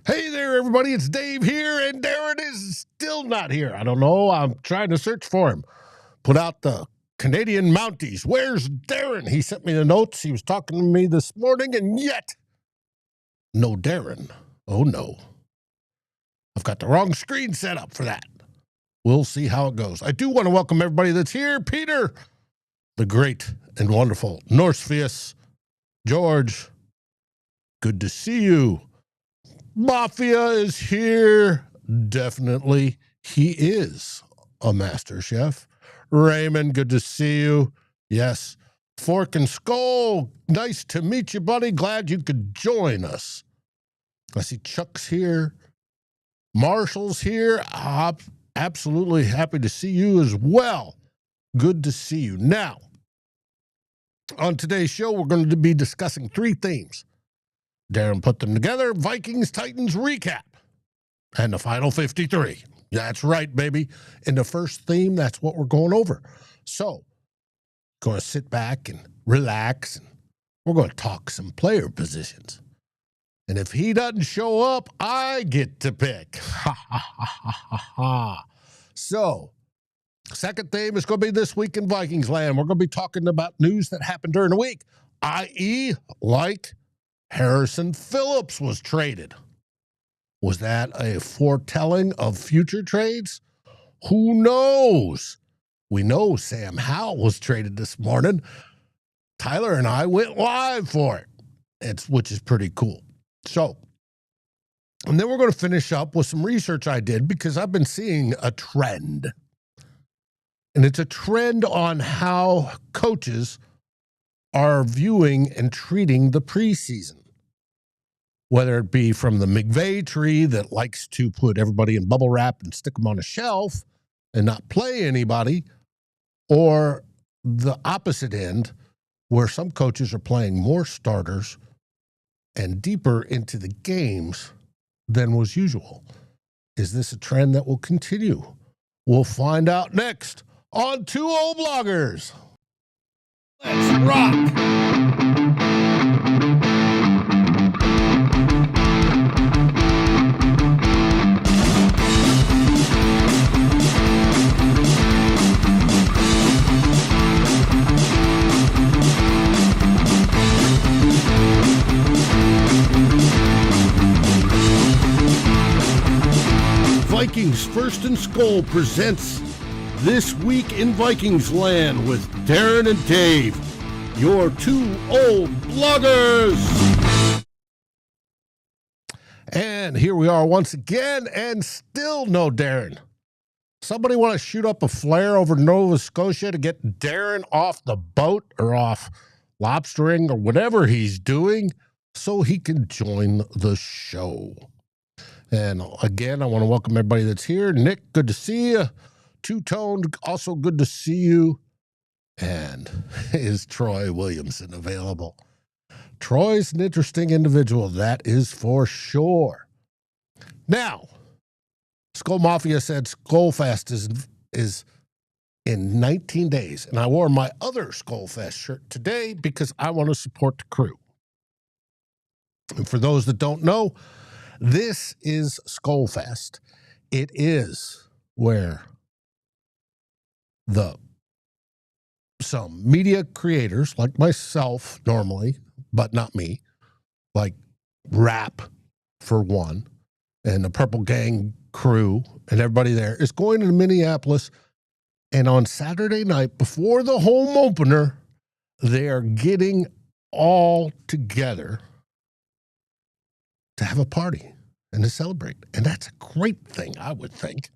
Hey there, everybody. It's Dave here, and Darren is still not here. I don't know. I'm trying to search for him. Put out the Canadian Mounties. Where's Darren? He sent me the notes. He was talking to me this morning, and yet, no Darren. Oh, no. I've got the wrong screen set up for that. We'll see how it goes. I do want to welcome everybody that's here. Peter, the great and wonderful Norsefius, George, good to see you. Mafia is here. Definitely. He is a master chef. Raymond, good to see you. Yes. Fork and SKOL, nice to meet you, buddy. Glad you could join us. I see Chuck's here. Marshall's here. Absolutely happy to see you as well. Good to see you. Now, on today's show, we're going to be discussing three themes. Darren put them together. Vikings-Titans Recap. And the final 53. That's right, baby. In the first theme, that's what we're going over. So, going to sit back and relax, and we're going to talk some player positions. And if he doesn't show up, I get to pick. Ha, ha, ha, ha, ha, ha. So, second theme is going to be This Week in Vikings Land. We're going to be talking about news that happened during the week, i.e., like Harrison Phillips was traded. Was that a foretelling of future trades? Who knows? We know Sam Howell was traded this morning. Tyler and I went live for it, which is pretty cool. So, and then we're going to finish up with some research I did because I've been seeing a trend. And it's a trend on how coaches are viewing and treating the preseason. Whether it be from the McVay tree that likes to put everybody in bubble wrap and stick them on a shelf and not play anybody, or the opposite end where some coaches are playing more starters and deeper into the games than was usual. Is this a trend that will continue? We'll find out next on Two Old Bloggers. Let's rock! Vikings First and SKOL presents This Week in Vikings Land with Darren and Dave, your two old bloggers. And here we are once again, and still no Darren. Somebody want to shoot up a flare over Nova Scotia to get Darren off the boat or off lobstering or whatever he's doing so he can join the show. And again, I want to welcome everybody that's here. Nick, good to see you. Two-Tone, also good to see you. And is Troy Williamson available? Troy's an interesting individual, that is for sure. Now, SKOL Mafia said SKOL Fest is in 19 days. And I wore my other SKOL Fest shirt today because I want to support the crew. And for those that don't know, this is SKOL Fest. It is where some media creators like myself normally, but not me, like Rap for one, and the Purple Gang crew and everybody there is going to Minneapolis. And on Saturday night before the home opener, they are getting all together to have a party and to celebrate. And that's a great thing, I would think.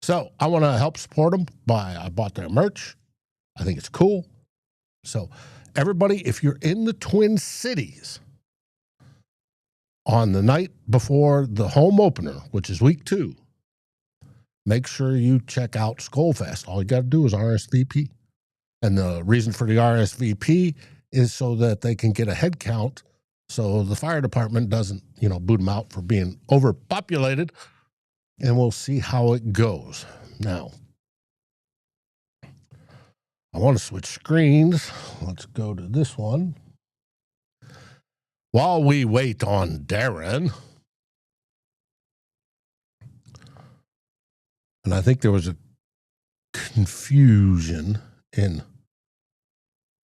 So I want to help support them I bought their merch. I think it's cool. So everybody, if you're in the Twin Cities on the night before the home opener, which is week 2, make sure you check out SKOL Fest. All you got to do is RSVP. And the reason for the RSVP is so that they can get a head count so the fire department doesn't, boot them out for being overpopulated. And we'll see how it goes. Now, I want to switch screens. Let's go to this one. While we wait on Darren, And I think there was a confusion in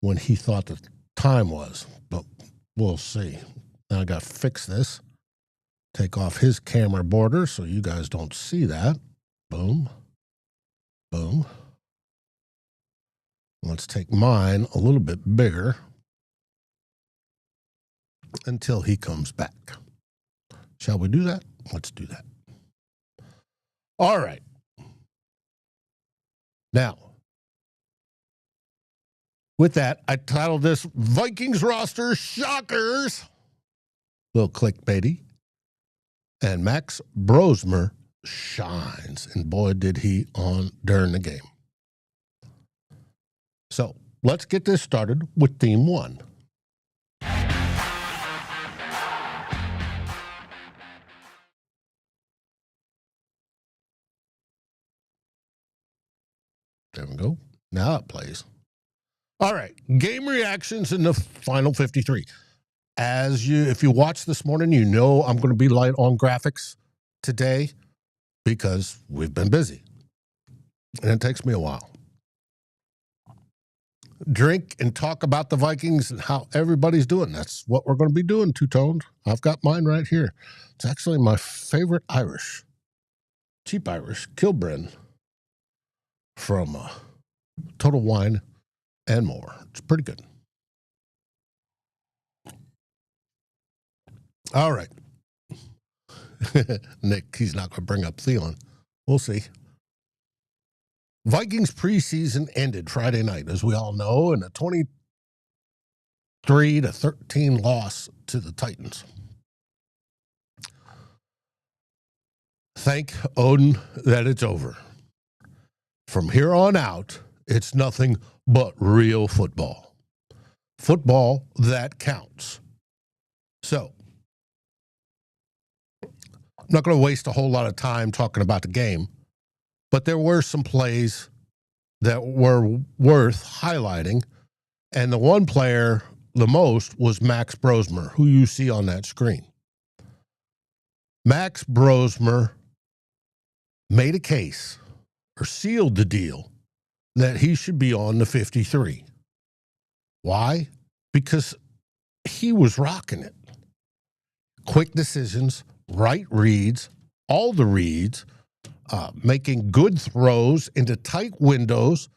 when he thought the time was, but we'll see. Now I got to fix this. Take off his camera border so you guys don't see that. Boom. Boom. Let's take mine a little bit bigger until he comes back. Shall we do that? Let's do that. All right. Now, with that, I titled this Vikings Roster Shockers. Little clickbaity. And Max Brosmer shines. And boy, did he on during the game. So let's get this started with Theme 1. There we go. Now it plays. All right. Game reactions in the final 53. If you watched this morning, you know I'm going to be light on graphics today because we've been busy. And it takes me a while. Drink and talk about the Vikings and how everybody's doing. That's what we're going to be doing, two-toned. I've got mine right here. It's actually my favorite Irish. Cheap Irish, Kilbrin, from Total Wine and More. It's pretty good. All right. Nick, he's not going to bring up Thielen. We'll see. Vikings preseason ended Friday night, as we all know, in a 23-13 loss to the Titans. Thank Odin that it's over. From here on out, it's nothing but real football. Football that counts. So, I'm not going to waste a whole lot of time talking about the game, but there were some plays that were worth highlighting, and the one player the most was Max Brosmer, who you see on that screen. Max Brosmer made a case, or sealed the deal, that he should be on the 53. Why? Because he was rocking it. Quick decisions, right reads, all the reads, making good throws into tight windows,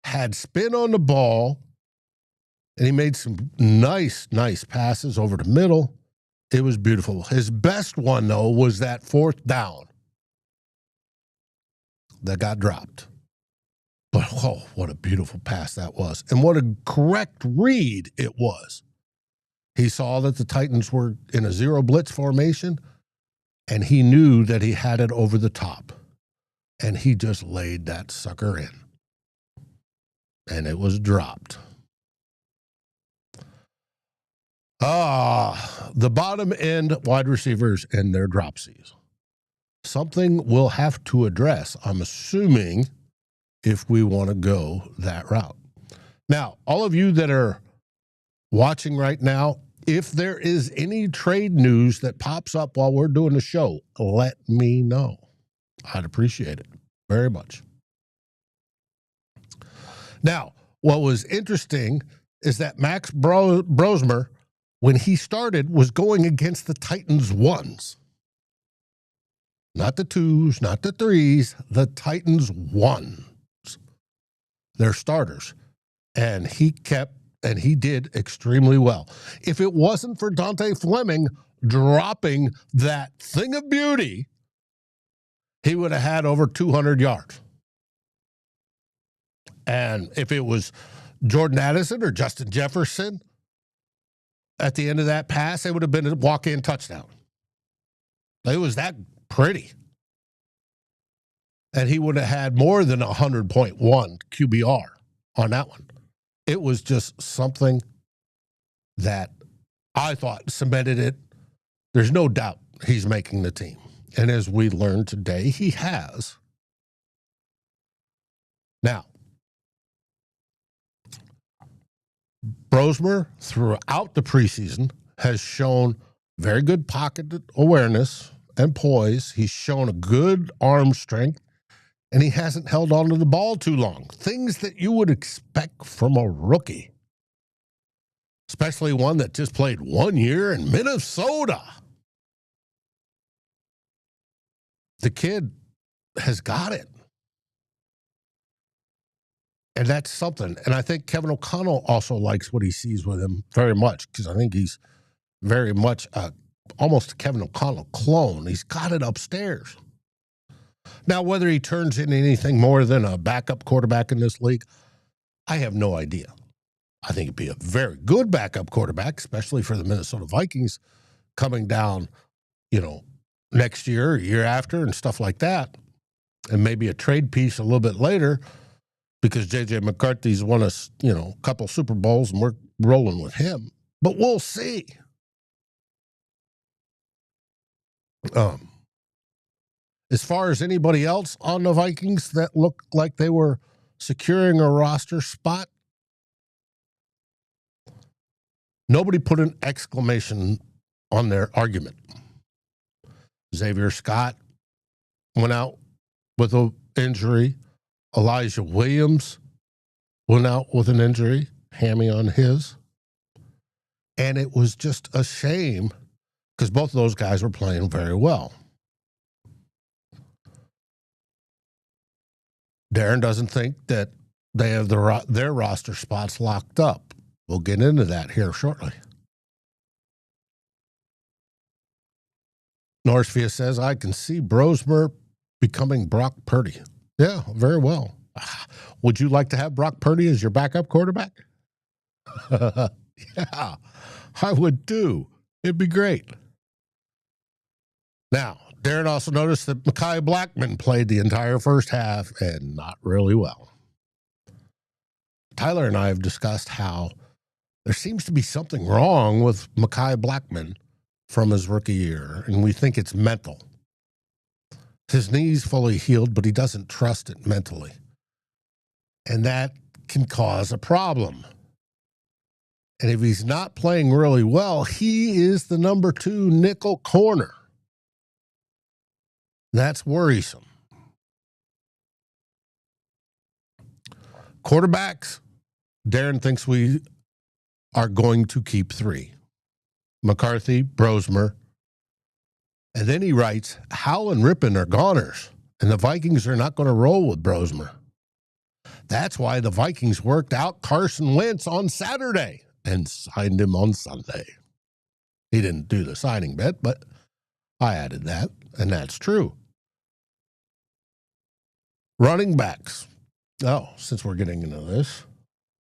had spin on the ball, and he made some nice passes over the middle. It was beautiful. His best one, though, was that fourth down that got dropped. But, oh, what a beautiful pass that was. And what a correct read it was. He saw that the Titans were in a zero blitz formation, and he knew that he had it over the top. And he just laid that sucker in. And it was dropped. The bottom end wide receivers and their dropsies. Something we'll have to address, I'm assuming, if we want to go that route. Now, all of you that are watching right now, if there is any trade news that pops up while we're doing the show, let me know. I'd appreciate it very much. Now, what was interesting is that Max Brosmer, when he started, was going against the Titans ones. Not the twos, not the threes, the Titans ones. Their starters. And he did extremely well. If it wasn't for Dante Fleming dropping that thing of beauty, he would have had over 200 yards. And if it was Jordan Addison or Justin Jefferson at the end of that pass, it would have been a walk-in touchdown. It was that pretty. And he would have had more than 100.1 QBR on that one. It was just something that I thought cemented it. There's no doubt he's making the team. And as we learned today, he has. Now, Brosmer, throughout the preseason, has shown very good pocket awareness and poise. He's shown a good arm strength. And he hasn't held on to the ball too long. Things that you would expect from a rookie, especially one that just played 1 year in Minnesota. The kid has got it. And that's something. And I think Kevin O'Connell also likes what he sees with him very much, because I think he's very much almost a Kevin O'Connell clone. He's got it upstairs. Now, whether he turns into anything more than a backup quarterback in this league, I have no idea. I think it'd be a very good backup quarterback, especially for the Minnesota Vikings coming down, next year, year after, and stuff like that. And maybe a trade piece a little bit later, because J.J. McCarthy's won us, a couple Super Bowls, and we're rolling with him. But we'll see. As far as anybody else on the Vikings that looked like they were securing a roster spot, nobody put an exclamation on their argument. Zavier Scott went out with an injury. Elijah Williams went out with an injury, hammy on his. And it was just a shame because both of those guys were playing very well. Darren doesn't think that they have their roster spots locked up. We'll get into that here shortly. Northvia says, I can see Brosmer becoming Brock Purdy. Yeah, very well. Would you like to have Brock Purdy as your backup quarterback? Yeah, I would too. It'd be great. Now, Darren also noticed that Mekhi Blackmon played the entire first half and not really well. Tyler and I have discussed how there seems to be something wrong with Mekhi Blackmon from his rookie year, and we think it's mental. His knee's fully healed, but he doesn't trust it mentally. And that can cause a problem. And if he's not playing really well, he is the number 2 nickel corner. That's worrisome. Quarterbacks, Darren thinks we are going to keep 3. McCarthy, Brosmer. And then he writes, Howell and Rippon are goners, and the Vikings are not going to roll with Brosmer. That's why the Vikings worked out Carson Wentz on Saturday and signed him on Sunday. He didn't do the signing bit, but I added that, and that's true. Running backs. Oh, since we're getting into this,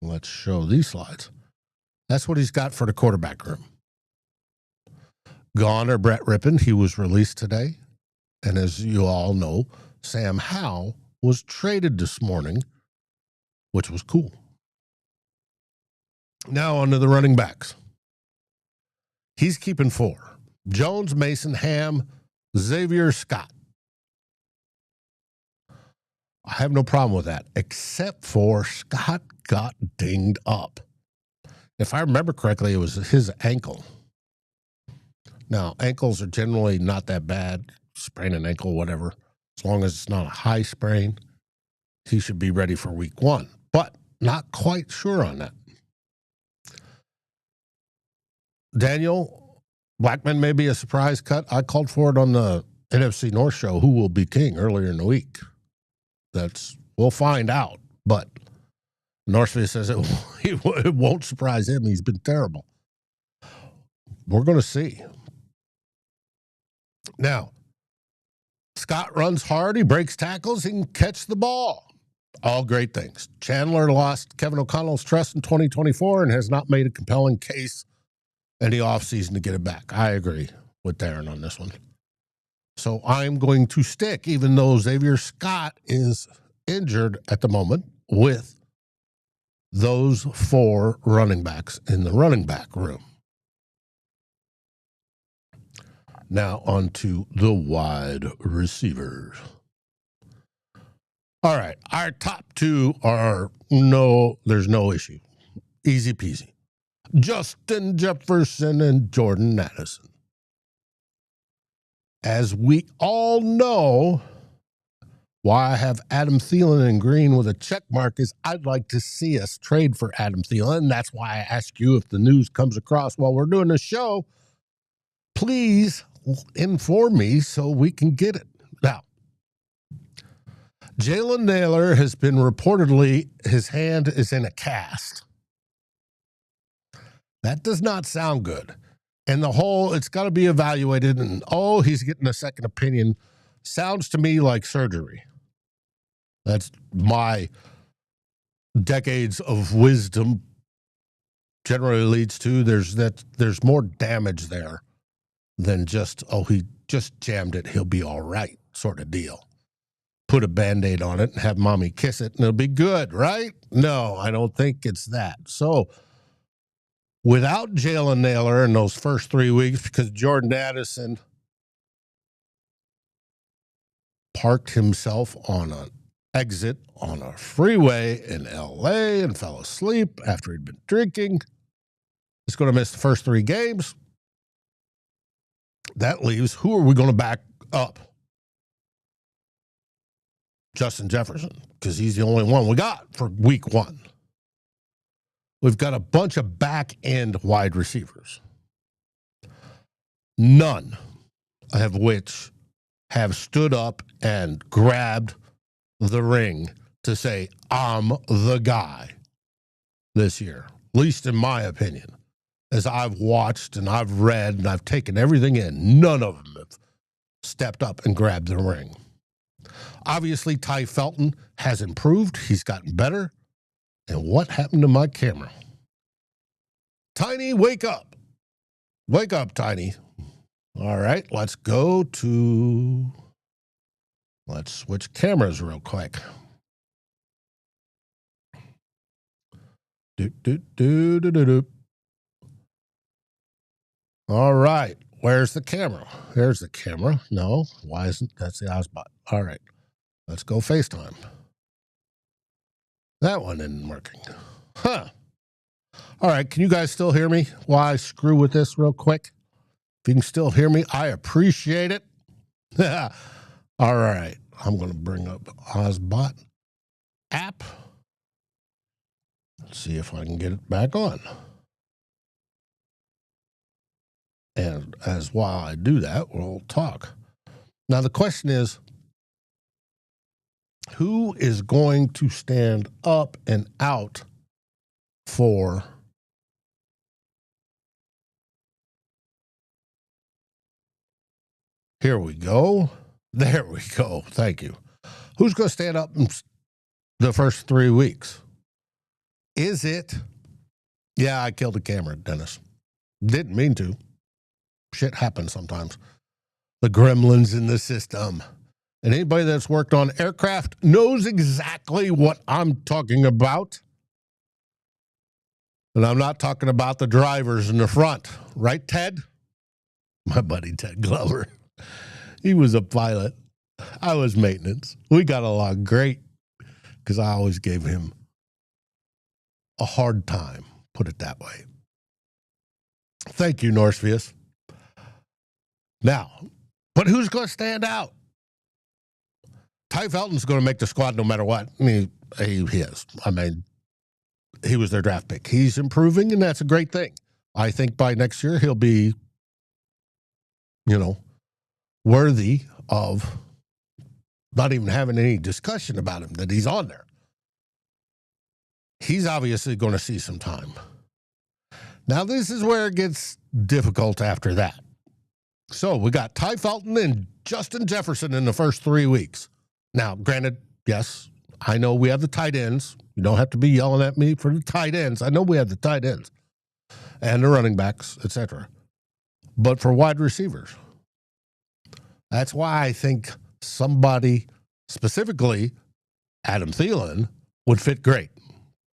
let's show these slides. That's what he's got for the quarterback room. Goner Brett Rippon, he was released today. And as you all know, Sam Howell was traded this morning, which was cool. Now on to the running backs. He's keeping 4. Jones, Mason, Ham, Zavier Scott. I have no problem with that, except for Scott got dinged up. If I remember correctly, it was his ankle. Now, ankles are generally not that bad. Sprain an ankle, whatever. As long as it's not a high sprain, he should be ready for week 1. But not quite sure on that. Daniel, Blackmon may be a surprise cut. I called for it on the NFC North show, Who Will Be King, earlier in the week. We'll find out. But Northview says it won't surprise him. He's been terrible. We're going to see. Now, Scott runs hard. He breaks tackles. He can catch the ball. All great things. Chandler lost Kevin O'Connell's trust in 2024 and has not made a compelling case in the offseason to get it back. I agree with Darren on this one. So I'm going to stick, even though Zavier Scott is injured at the moment, with those 4 running backs in the running back room. Now on to the wide receivers. All right, our top 2 are there's no issue. Easy peasy. Justin Jefferson and Jordan Addison. As we all know, Why I have Adam Thielen in green with a check mark is I'd like to see us trade for Adam Thielen. That's why I ask you if the news comes across while we're doing the show. Please inform me so we can get it. Now, Jalen Naylor has been reportedly, his hand is in a cast. That does not sound good. And the whole, it's got to be evaluated, and he's getting a second opinion. Sounds to me like surgery. That's my decades of wisdom generally leads to. There's more damage there than just, he just jammed it, he'll be all right sort of deal. Put a Band-Aid on it and have mommy kiss it and it'll be good, right? No, I don't think it's that. So without Jalen Naylor in those first 3 weeks, because Jordan Addison parked himself on an exit on a freeway in L.A. and fell asleep after he'd been drinking. He's going to miss the first 3 games. That leaves, who are we going to back up? Justin Jefferson, because he's the only one we got for week 1. We've got a bunch of back-end wide receivers, none of which have stood up and grabbed the ring to say, I'm the guy this year, at least in my opinion. As I've watched and I've read and I've taken everything in, none of them have stepped up and grabbed the ring. Obviously, Ty Felton has improved. He's gotten better. And what happened to my camera? Tiny, wake up. Wake up, Tiny. All right, let's switch cameras real quick. All right, where's the camera? Here's the camera. No, why isn't that's the Ozbot? All right, let's go FaceTime. That one isn't working. Huh. All right, can you guys still hear me while I screw with this real quick? If you can still hear me, I appreciate it. All right, I'm going to bring up Ozbot app. Let's see if I can get it back on. And as while I do that, we'll talk. Now, the question is, who is going to stand up and out for here we go. There we go. Thank you. Who's going to stand up in the first 3 weeks? Is it? Yeah, I killed the camera, Dennis. Didn't mean to. Shit happens sometimes. The gremlins in the system. And anybody that's worked on aircraft knows exactly what I'm talking about. And I'm not talking about the drivers in the front. Right, Ted? My buddy Ted Glover. He was a pilot. I was maintenance. We got along great because I always gave him a hard time, put it that way. Thank you, Norsevius. Now, but who's going to stand out? Ty Felton's going to make the squad no matter what. I mean, he is. I mean, he was their draft pick. He's improving, and that's a great thing. I think by next year he'll be, worthy of not even having any discussion about him, that he's on there. He's obviously going to see some time. Now, this is where it gets difficult after that. So we got Ty Felton and Justin Jefferson in the first 3 weeks. Now, granted, yes, I know we have the tight ends. You don't have to be yelling at me for the tight ends. I know we have the tight ends and the running backs, etc. But for wide receivers, that's why I think somebody, specifically Adam Thielen, would fit great.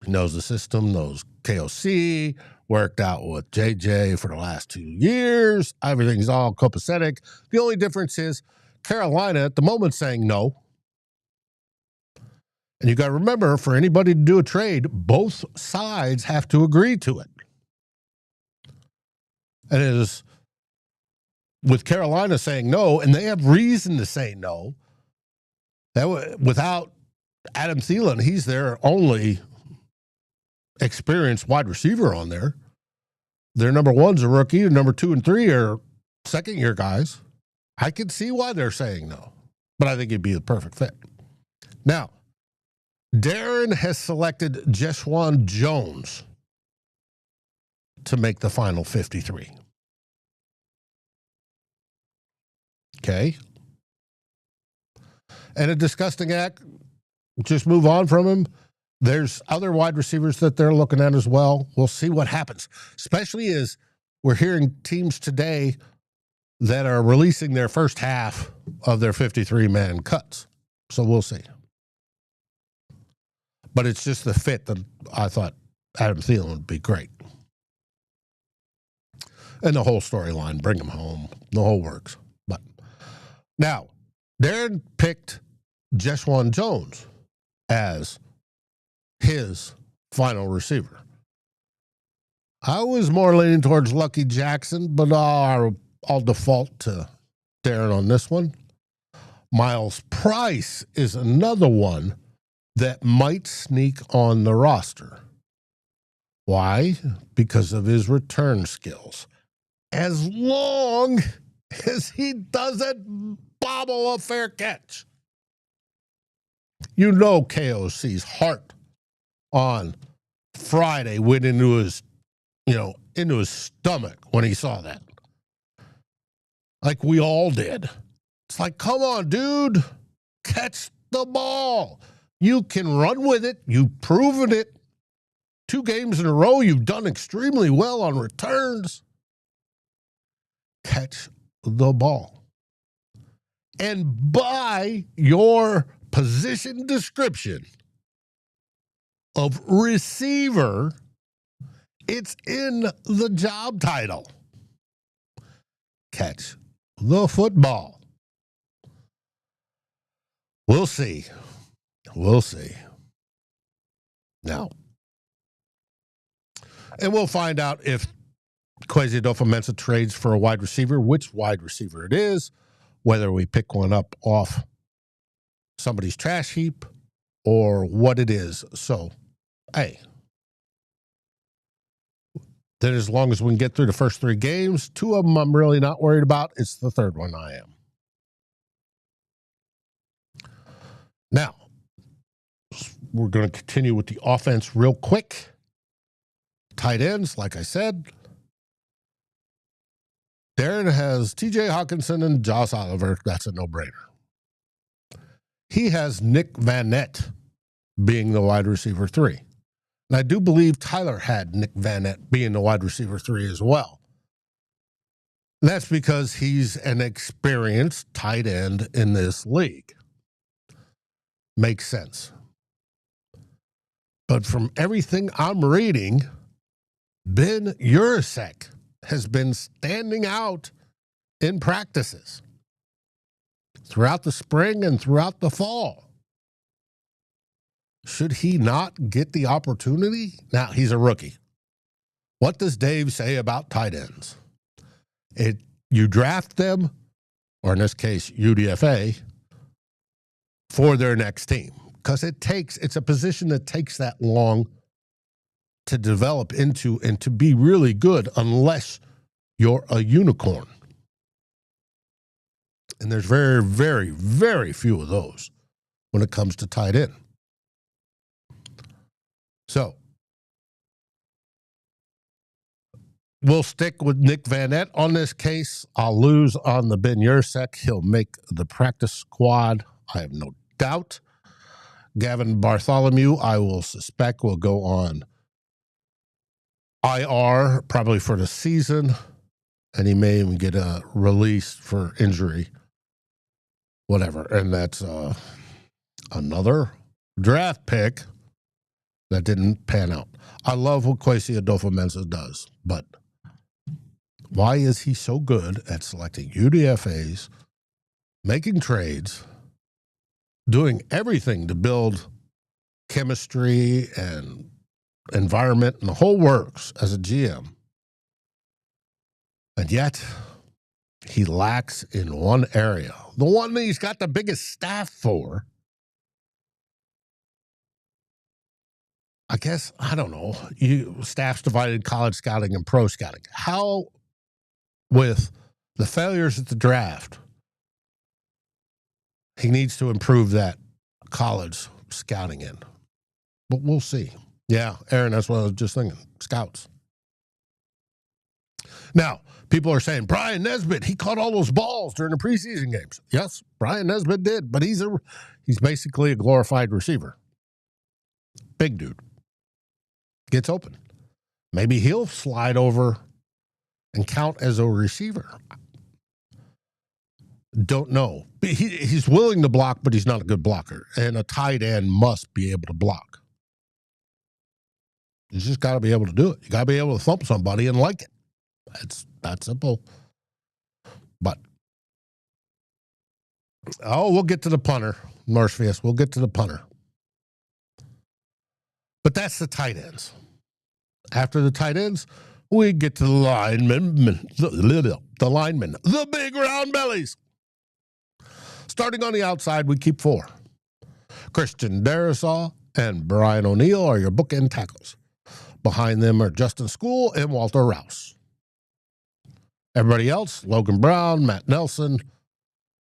He knows the system, knows KOC, worked out with JJ for the last 2 years. Everything's all copacetic. The only difference is Carolina at the moment saying no. And you got to remember, for anybody to do a trade, both sides have to agree to it. And it is with Carolina saying no, and they have reason to say no. Without Adam Thielen, he's their only experienced wide receiver on there. Their number one's a rookie, and number 2 and 3 are second-year guys. I can see why they're saying no, but I think he'd be the perfect fit. Now, Darren has selected Jeswan Jones to make the final 53. Okay. And a disgusting act, just move on from him. There's other wide receivers that they're looking at as well. We'll see what happens, especially as we're hearing teams today that are releasing their first half of their 53-man cuts. So we'll see. But it's just the fit that I thought Adam Thielen would be great. And the whole storyline, bring him home, the whole works. But now, Darren picked Jeswan Jones as his final receiver. I was more leaning towards Lucky Jackson, but I'll default to Darren on this one. Miles Price is another one that might sneak on the roster. Why? Because of his return skills. As long as he doesn't bobble a fair catch. You know KOC's heart on Friday went into his, into his stomach when he saw that. Like we all did. It's like, come on, dude. Catch the ball. You can run with it. You've proven it. 2 games in a row, you've done extremely well on returns. Catch the ball. And by your position description of receiver, it's in the job title. Catch the football. We'll see. We'll see. Now, and we'll find out if Kwesi Adofo-Mensah trades for a wide receiver, which wide receiver it is, whether we pick one up off somebody's trash heap or what it is. So, hey, then as long as we can get through the first 3 games, 2 of them I'm really not worried about. It's the 3rd one I am. Now, we're going to continue with the offense real quick. Tight ends, like I said. Darren has TJ Hawkinson and Josh Oliver. That's a no-brainer. He has Nick Van Nett being the wide receiver 3. And I do believe Tyler had Nick Van Nett being the wide receiver 3 as well. And that's because he's an experienced tight end in this league. Makes sense. But from everything I'm reading, Ben Yurosek has been standing out in practices throughout the spring and throughout the fall. Should he not get the opportunity? Now, he's a rookie. What does Dave say about tight ends? You draft them, or in this case, UDFA, for their next team. Because it's a position that takes that long to develop into and to be really good unless you're a unicorn. And there's very, very, very few of those when it comes to tight end. So, we'll stick with Nick Van Nett on this case. I'll lose on the Ben Yurosek. He'll make the practice squad. I have no doubt. Gavin Bartholomew, I will suspect, will go on IR probably for the season, and he may even get a release for injury, whatever. And that's another draft pick that didn't pan out. I love what Kwesi Adofo-Mensah does, but why is he so good at selecting UDFAs, making trades, doing everything to build chemistry and environment and the whole works as a GM? And yet, he lacks in one area. The one that he's got the biggest staff for I guess, I don't know, staff's divided college scouting and pro scouting. How, with the failures at the draft, he needs to improve that college scouting in. But we'll see. Yeah, Aaron, that's what I was just thinking. Scouts. Now, people are saying, Brian Nesbitt, he caught all those balls during the preseason games. Yes, Brian Nesbitt did, but he's basically a glorified receiver. Big dude. Gets open. Maybe he'll slide over and count as a receiver. Don't know. He's willing to block, but he's not a good blocker. And a tight end must be able to block. You just got to be able to do it. You got to be able to thump somebody and like it. It's that simple. But, we'll get to the punter, Morpheus. We'll get to the punter. But that's the tight ends. After the tight ends, we get to the linemen, the big round bellies. Starting on the outside, we keep 4. Christian Darrisaw and Brian O'Neill are your bookend tackles. Behind them are Justin School and Walter Rouse. Everybody else, Logan Brown, Matt Nelson,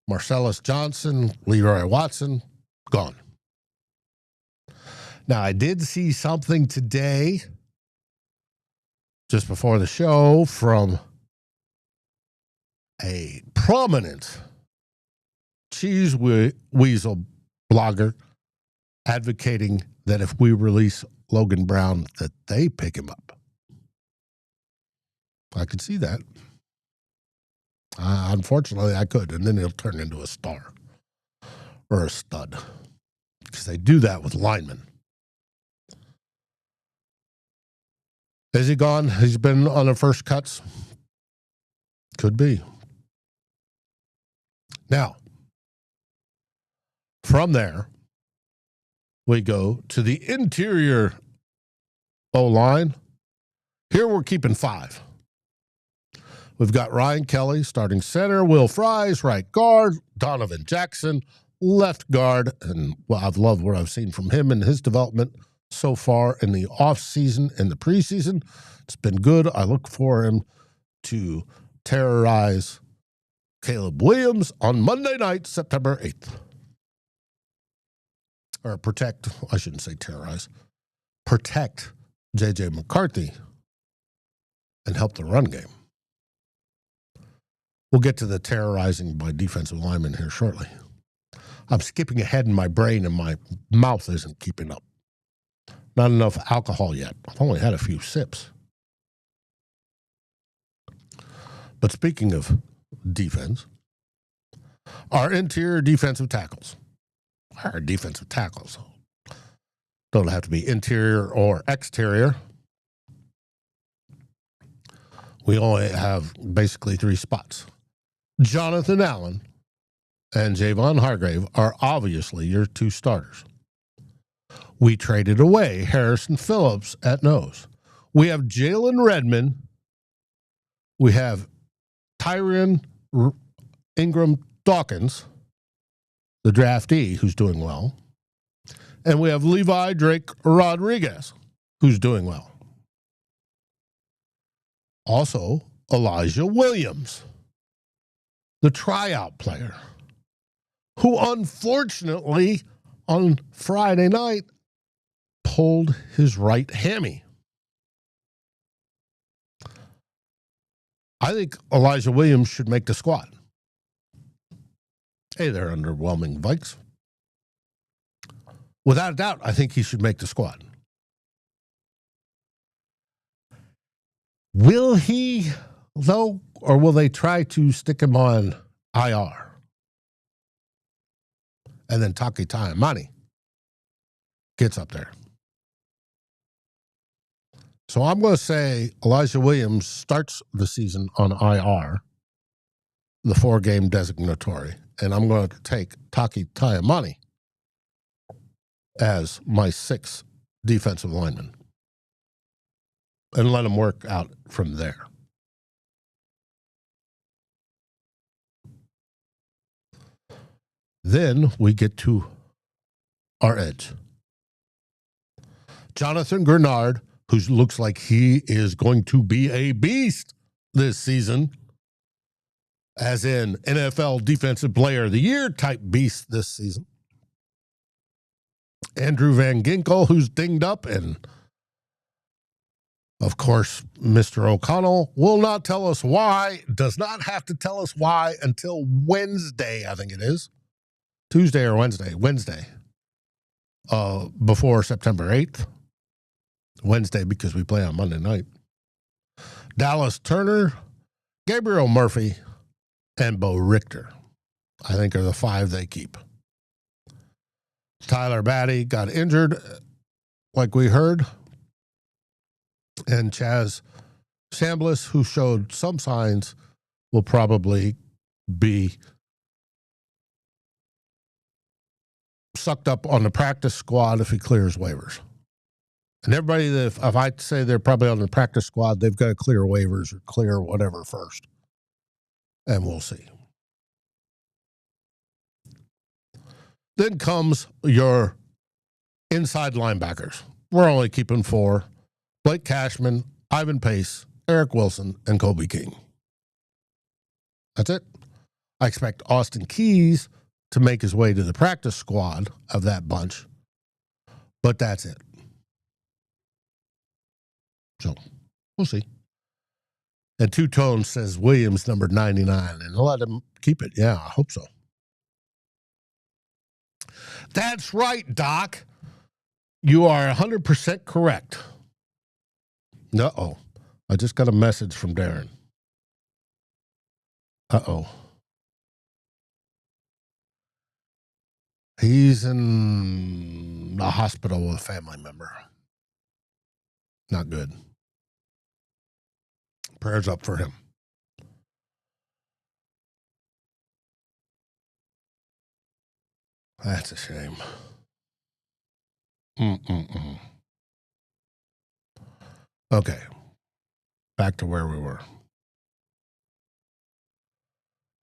Marcellus Johnson, Leroy Watson, gone. Now, I did see something today, just before the show, from a prominent cheese weasel blogger advocating that if we release Logan Brown, that they pick him up. I could see that. Unfortunately, I could, and then he'll turn into a star or a stud, because they do that with linemen. Is he gone? He's been on the first cuts? Could be. Now, from there, we go to the interior O-line. Here we're keeping 5. We've got Ryan Kelly starting center, Will Fries right guard, Donovan Jackson left guard, and I've loved what I've seen from him and his development so far in the offseason and the preseason. It's been good. I look for him to terrorize Caleb Williams on Monday night, September 8th. Or protect, I shouldn't say terrorize, protect J.J. McCarthy and help the run game. We'll get to the terrorizing by defensive linemen here shortly. I'm skipping ahead in my brain and my mouth isn't keeping up. Not enough alcohol yet. I've only had a few sips. But speaking of defense, our interior defensive tackles. Our defensive tackles don't have to be interior or exterior. We only have basically 3 spots. Jonathan Allen and Javon Hargrave are obviously your 2 starters. We traded away Harrison Phillips at nose. We have Jalen Redmond. We have Tyrion Ingram-Dawkins, the draftee, who's doing well. And we have Levi Drake Rodriguez, who's doing well. Also, Elijah Williams, the tryout player, who unfortunately on Friday night pulled his right hammy. I think Elijah Williams should make the squad. Hey, they're underwhelming Vikes. Without a doubt, I think he should make the squad. Will he, though, or will they try to stick him on IR? And then Taki Taimani gets up there. So I'm going to say Elijah Williams starts the season on IR, the 4-game designatory, and I'm going to take Taki Taimani as my 6th defensive lineman and let him work out from there. Then we get to our edge. Jonathan Grenard, who looks like he is going to be a beast this season, as in NFL Defensive Player of the Year type beast this season. Andrew Van Ginkel, who's dinged up, and of course, Mr. O'Connell will not tell us why, does not have to tell us why until Wednesday, I think it is. Tuesday or Wednesday. Before September 8th. Wednesday because we play on Monday night. Dallas Turner, Gabriel Murphy, and Bo Richter, I think, are the 5 they keep. Tyler Batty got injured, like we heard. And Chaz Chambliss, who showed some signs, will probably be sucked up on the practice squad if he clears waivers. And everybody, if I say they're probably on the practice squad, they've got to clear waivers or clear whatever first. And we'll see. Then comes your inside linebackers. We're only keeping 4. Blake Cashman, Ivan Pace, Eric Wilson, and Kobe King. That's it. I expect Austin Keys to make his way to the practice squad of that bunch, but that's it. So, we'll see. And Two Tone says Williams number 99, and let him keep it. Yeah, I hope so. That's right, Doc. You are 100% correct. Uh-oh. I just got a message from Darren. Uh-oh. He's in the hospital with a family member. Not good. Prayers up for him. That's a shame. Okay. Back to where we were.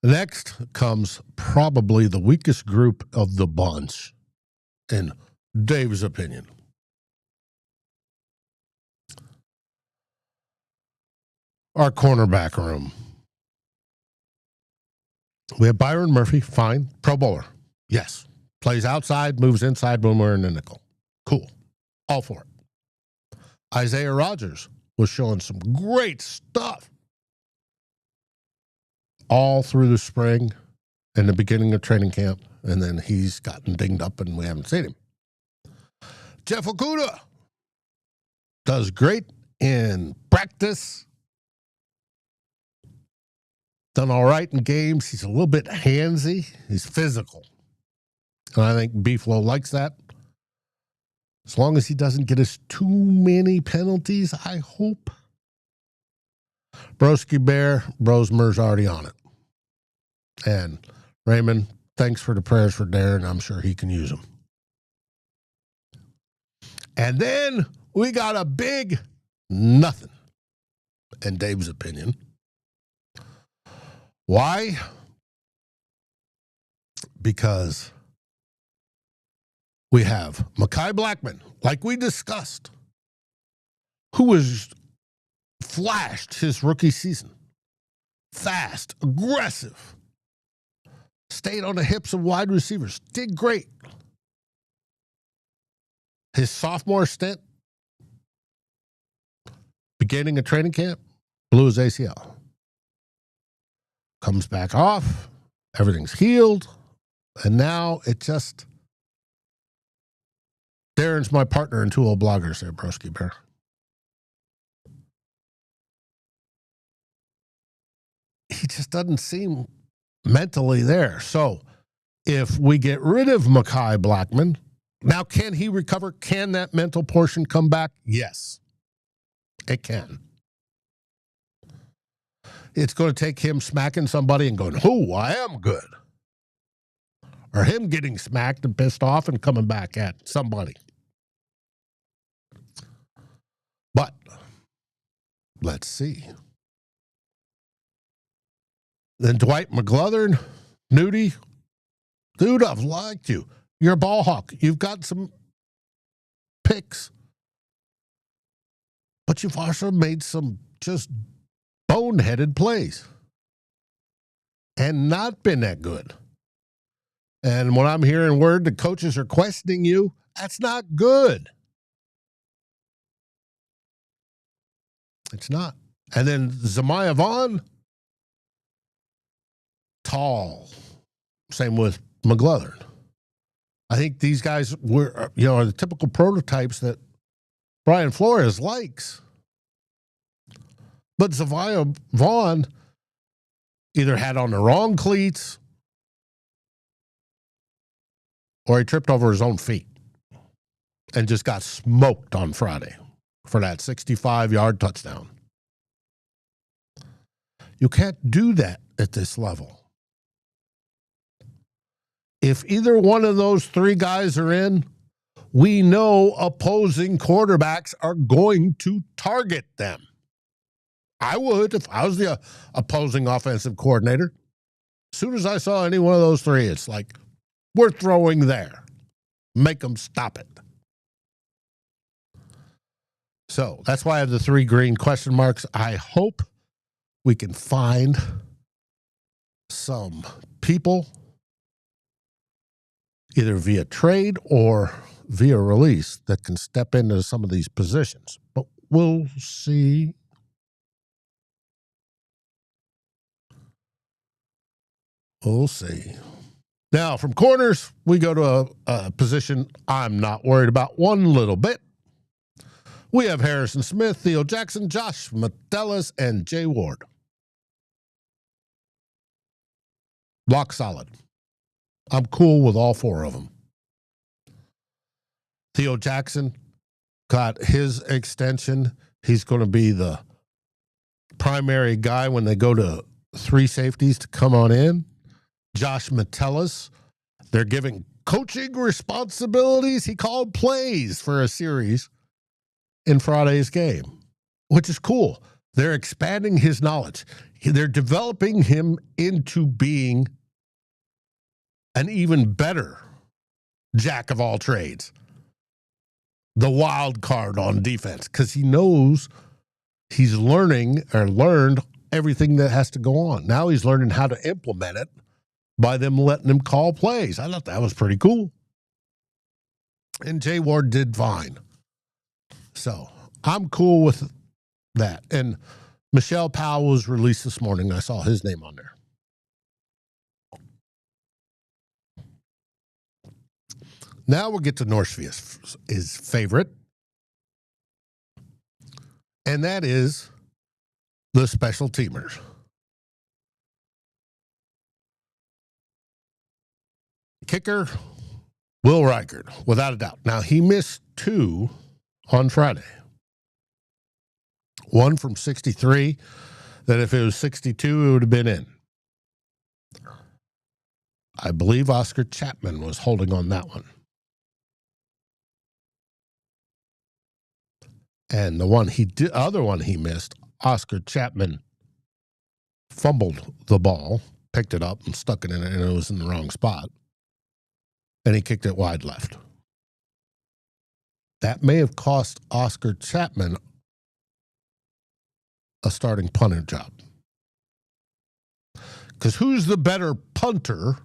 Next comes probably the weakest group of the bunch, in Dave's opinion. Our cornerback room. We have Byron Murphy, fine. Pro Bowler. Yes. Plays outside, moves inside when we're in the nickel. Cool. All for it. Isaiah Rodgers was showing some great stuff all through the spring and the beginning of training camp, and then he's gotten dinged up and we haven't seen him. Jeff Okudah does great in practice. Done all right in games. He's a little bit handsy. He's physical. And I think Beeflo likes that. As long as he doesn't get us too many penalties, I hope. Broski Bear, Brosmer's already on it. And Raymond, thanks for the prayers for Darren. I'm sure he can use them. And then we got a big nothing, in Dave's opinion. Why? Because we have Mekhi Blackmon, like we discussed, who was flashed his rookie season. Fast, aggressive, stayed on the hips of wide receivers, did great. His sophomore stint, beginning of training camp, blew his ACL. Comes back off, everything's healed, and now it just... Darren's my partner in 2 old bloggers there, Broski Bear. He just doesn't seem mentally there. So if we get rid of Mekhi Blackmon, now can he recover? Can that mental portion come back? Yes, it can. It's going to take him smacking somebody and going, "Oh, I am good." Or him getting smacked and pissed off and coming back at somebody. But let's see. Then Dwight McGlothern, Nudie. Dude, I've liked you. You're a ball hawk. You've got some picks. but you've also made some just boneheaded plays and not been that good. And when I'm hearing word the coaches are questioning you, that's not good. It's not. And then Zamiah Vaughn, tall. Same with McGlothern. I think these guys were, are the typical prototypes that Brian Flores likes. But Zavier Vaughn either had on the wrong cleats or he tripped over his own feet and just got smoked on Friday for that 65-yard touchdown. You can't do that at this level. If either one of those three guys are in, we know opposing quarterbacks are going to target them. I would if I was the opposing offensive coordinator. As soon as I saw any one of those three, it's like, we're throwing there. Make them stop it. So that's why I have the 3 green question marks. I hope we can find some people either via trade or via release that can step into some of these positions. But we'll see. We'll see. Now, from corners, we go to a position I'm not worried about one little bit. We have Harrison Smith, Theo Jackson, Josh Metellus, and Jay Ward. Rock solid. I'm cool with all 4 of them. Theo Jackson got his extension. He's going to be the primary guy when they go to 3 safeties to come on in. Josh Metellus, they're giving coaching responsibilities. He called plays for a series in Friday's game, which is cool. They're expanding his knowledge. They're developing him into being an even better jack of all trades, the wild card on defense, because he knows he's learned everything that has to go on. Now he's learning how to implement it by them letting him call plays. I thought that was pretty cool. And Jay Ward did fine. So I'm cool with that. And Michelle Powell was released this morning. I saw his name on there. Now we'll get to Northview's favorite. And that is the special teamers. Kicker, Will Reichard, without a doubt. Now, he missed 2 on Friday. One from 63, that if it was 62, it would have been in. I believe Oscar Chapman was holding on that one. And the other one he missed, Oscar Chapman fumbled the ball, picked it up and stuck it in it, and it was in the wrong spot. And he kicked it wide left. That may have cost Oscar Chapman a starting punter job. Because who's the better punter,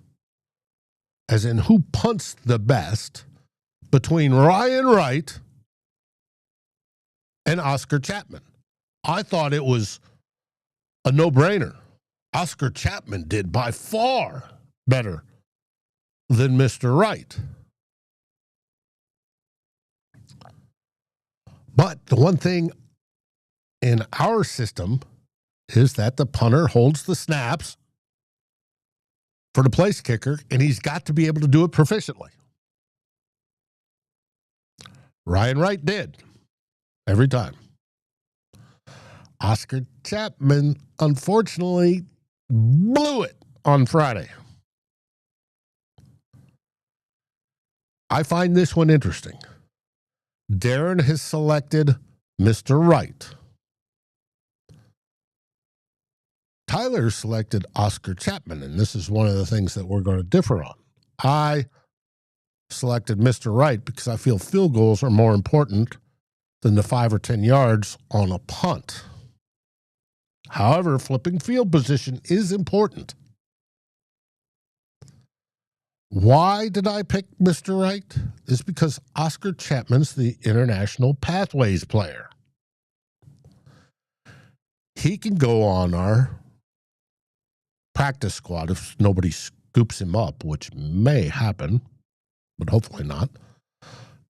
as in who punts the best, between Ryan Wright and Oscar Chapman? I thought it was a no-brainer. Oscar Chapman did by far better than Mr. Wright. But the one thing in our system is that the punter holds the snaps for the place kicker, and he's got to be able to do it proficiently. Ryan Wright did every time. Oscar Chapman, unfortunately, blew it on Friday. I find this one interesting. Darren has selected Mr. Wright. Tyler selected Oscar Chapman, and this is one of the things that we're going to differ on. I selected Mr. Wright because I feel field goals are more important than the 5 or 10 yards on a punt. However, flipping field position is important. Why did I pick Mr. Wright? It's because Oscar Chapman's the international pathways player. He can go on our practice squad if nobody scoops him up, which may happen, but hopefully not.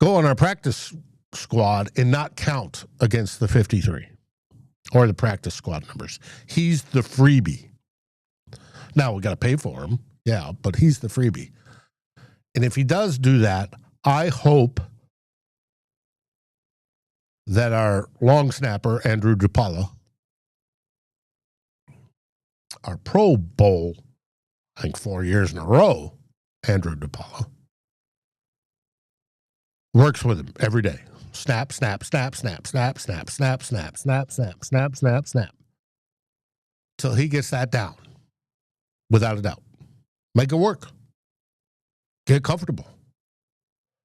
Go on our practice squad and not count against the 53 or the practice squad numbers. He's the freebie. Now, we got to pay for him. Yeah, but he's the freebie. And if he does do that, I hope that our long snapper, Andrew DePaula, our Pro Bowl, I think 4 years in a row, Andrew DePaula, works with him every day. Snap, snap, snap, snap, snap, snap, snap, snap, snap, snap, snap, snap, snap. Till he gets that down, without a doubt. Make it work. Get comfortable.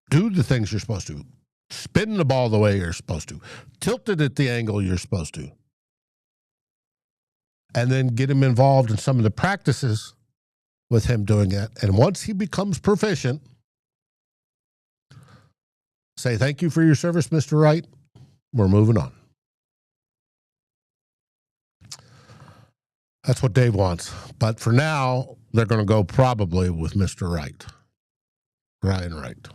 Do the things you're supposed to. Spin the ball the way you're supposed to. Tilt it at the angle you're supposed to. And then get him involved in some of the practices with him doing it. And once he becomes proficient, say, thank you for your service, Mr. Wright. We're moving on. That's what Dave wants. But for now, they're going to go probably with Mr. Wright. Ryan Wright.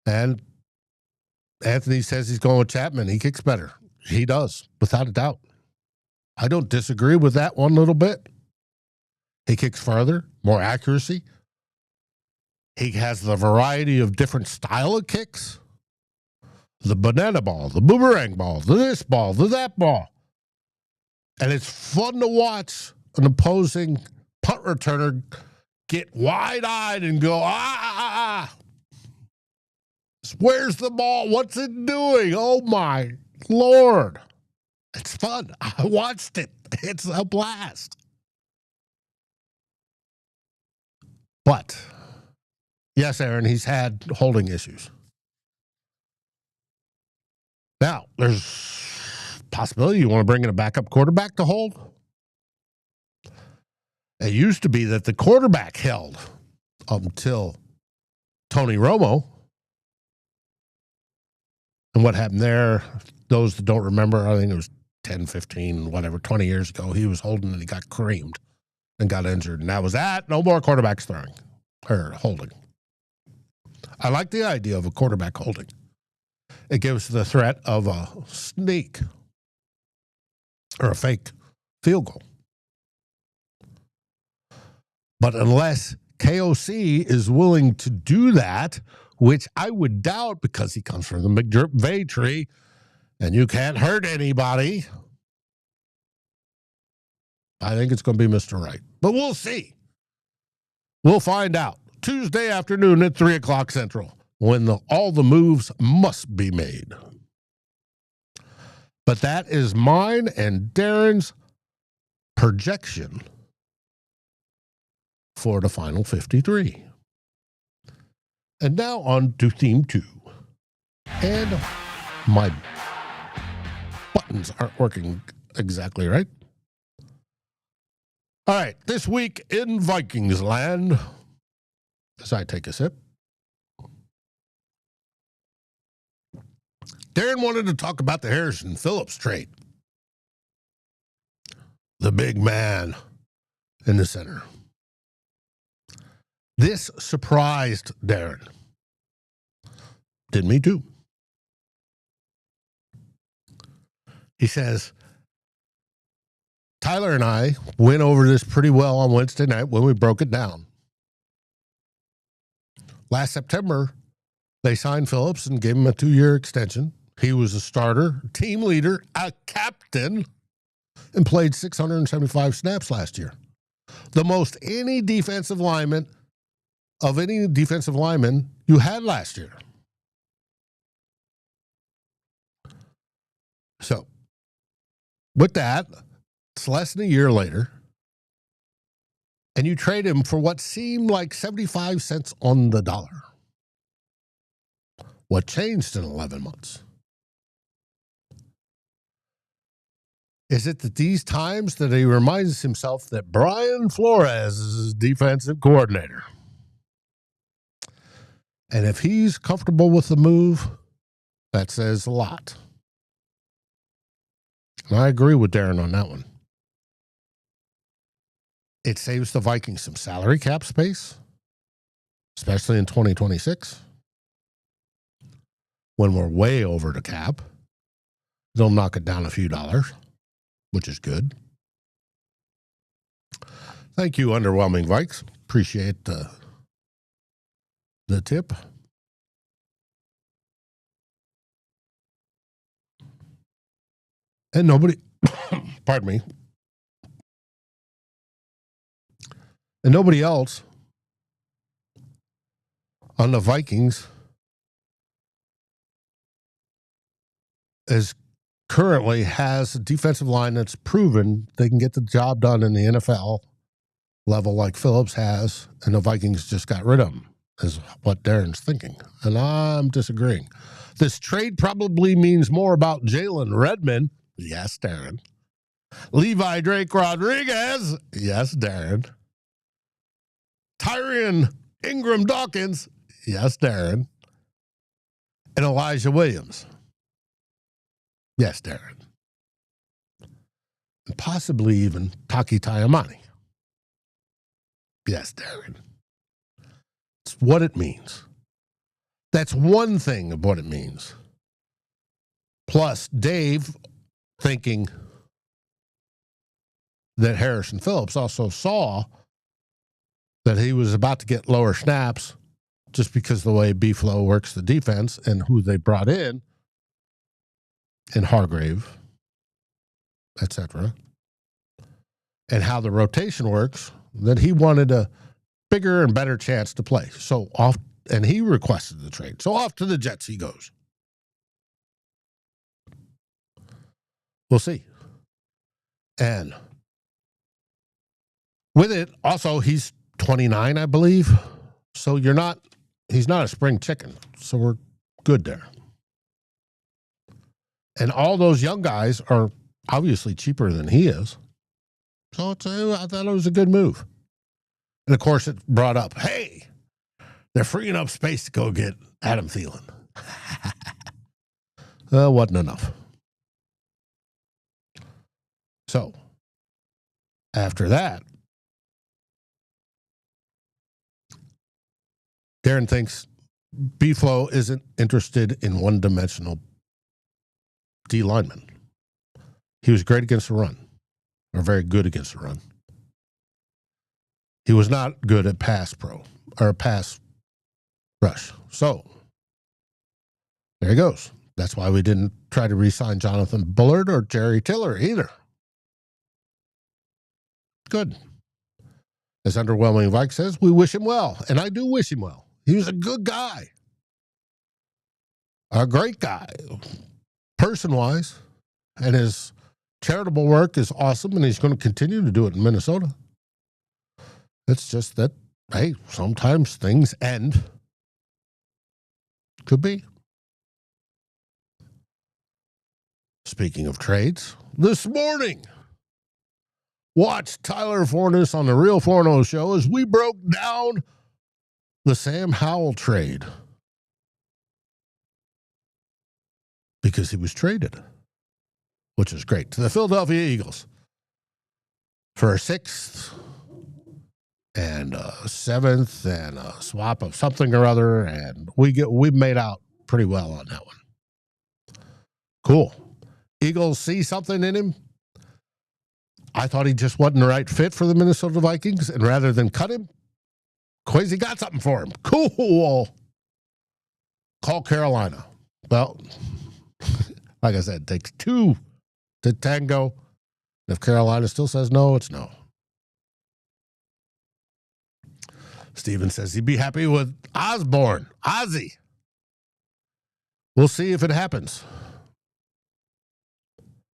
And Anthony says he's going with Chapman. He kicks better. He does, without a doubt. I don't disagree with that one little bit. He kicks farther, more accuracy. He has the variety of different style of kicks. The banana ball, the boomerang ball, the this ball, the that ball. And it's fun to watch an opposing punt returner get wide-eyed and go, where's the ball? What's it doing? Oh, my Lord. It's fun. I watched it. It's a blast. But, yes, Aaron, he's had holding issues. Now, there's a possibility you want to bring in a backup quarterback to hold. It used to be that the quarterback held until Tony Romo. And what happened there, those that don't remember, I think it was 10, 15, whatever, 20 years ago, he was holding and he got creamed and got injured. And that was that. No more quarterbacks throwing or holding. I like the idea of a quarterback holding. It gives the threat of a sneak or a fake field goal. But unless KOC is willing to do that, which I would doubt because he comes from the McVay tree and you can't hurt anybody, I think it's going to be Mr. Wright. But we'll see. We'll find out Tuesday afternoon at 3 o'clock Central when all the moves must be made. But that is mine and Darren's projection for the final 53. And now on to theme 2. And my buttons aren't working exactly right. All right, this week in Vikings land, as I take a sip, Darren wanted to talk about the Harrison Phillips trade. The big man in the center. This surprised Darren. Did me too. He says, Tyler and I went over this pretty well on Wednesday night when we broke it down. Last September, they signed Phillips and gave him a 2-year extension. He was a starter, team leader, a captain, and played 675 snaps last year. The most any defensive lineman you had last year. So, with that, it's less than a year later, and you trade him for what seemed like 75 cents on the dollar. What changed in 11 months? Is it that these times that he reminds himself that Brian Flores is his defensive coordinator? And if he's comfortable with the move, that says a lot. And I agree with Darren on that one. It saves the Vikings some salary cap space, especially in 2026. When we're way over the cap, they'll knock it down a few dollars, which is good. Thank you, Underwhelming Vikes. Appreciate the tip. And nobody, pardon me, and nobody else on the Vikings is currently has a defensive line that's proven they can get the job done in the NFL level like Phillips has, and the Vikings just got rid of him, is what Darren's thinking. And I'm disagreeing. This trade probably means more about Jalen Redmond. Yes, Darren. Levi Drake Rodriguez. Yes, Darren. Tyrion Ingram-Dawkins. Yes, Darren. And Elijah Williams. Yes, Darren. And possibly even Taki Taimani. Yes, Darren. It's what it means. That's one thing of what it means. Plus, Dave thinking that Harrison Phillips also saw that he was about to get lower snaps just because of the way B-Flow works the defense and who they brought in Hargrave, etc., and how the rotation works, that he wanted a bigger and better chance to play. So off, and he requested the trade. So off to the Jets he goes. We'll see. And with it, also, he's 29, I believe. So he's not a spring chicken. So we're good there. And all those young guys are obviously cheaper than he is. So I thought it was a good move. And of course, it brought up, hey, they're freeing up space to go get Adam Thielen. Wasn't enough. So, after that, Darren thinks B-Flow isn't interested in one-dimensional D lineman. He was great against the run, or very good against the run. He was not good at pass rush. So, there he goes. That's why we didn't try to re-sign Jonathan Bullard or Jerry Tiller either. Good. As Underwhelming Vike says, we wish him well. And I do wish him well. He was a good guy. A great guy. Person-wise. And his charitable work is awesome, and he's going to continue to do it in Minnesota. It's just that, hey, sometimes things end. Could be. Speaking of trades, this morning, watch Tyler Fornes on the Real Forno Show as we broke down the Sam Howell trade. Because he was traded, which is great, to the Philadelphia Eagles for a 6th and a 7th and a swap of something or other, and we made out pretty well on that one. Cool. Eagles see something in him. I thought he just wasn't the right fit for the Minnesota Vikings, and rather than cut him, Quasi got something for him. Cool. Call Carolina. Well, like I said, it takes 2 to tango. If Carolina still says no, it's no. Steven says he'd be happy with Osborne. Ozzy. We'll see if it happens.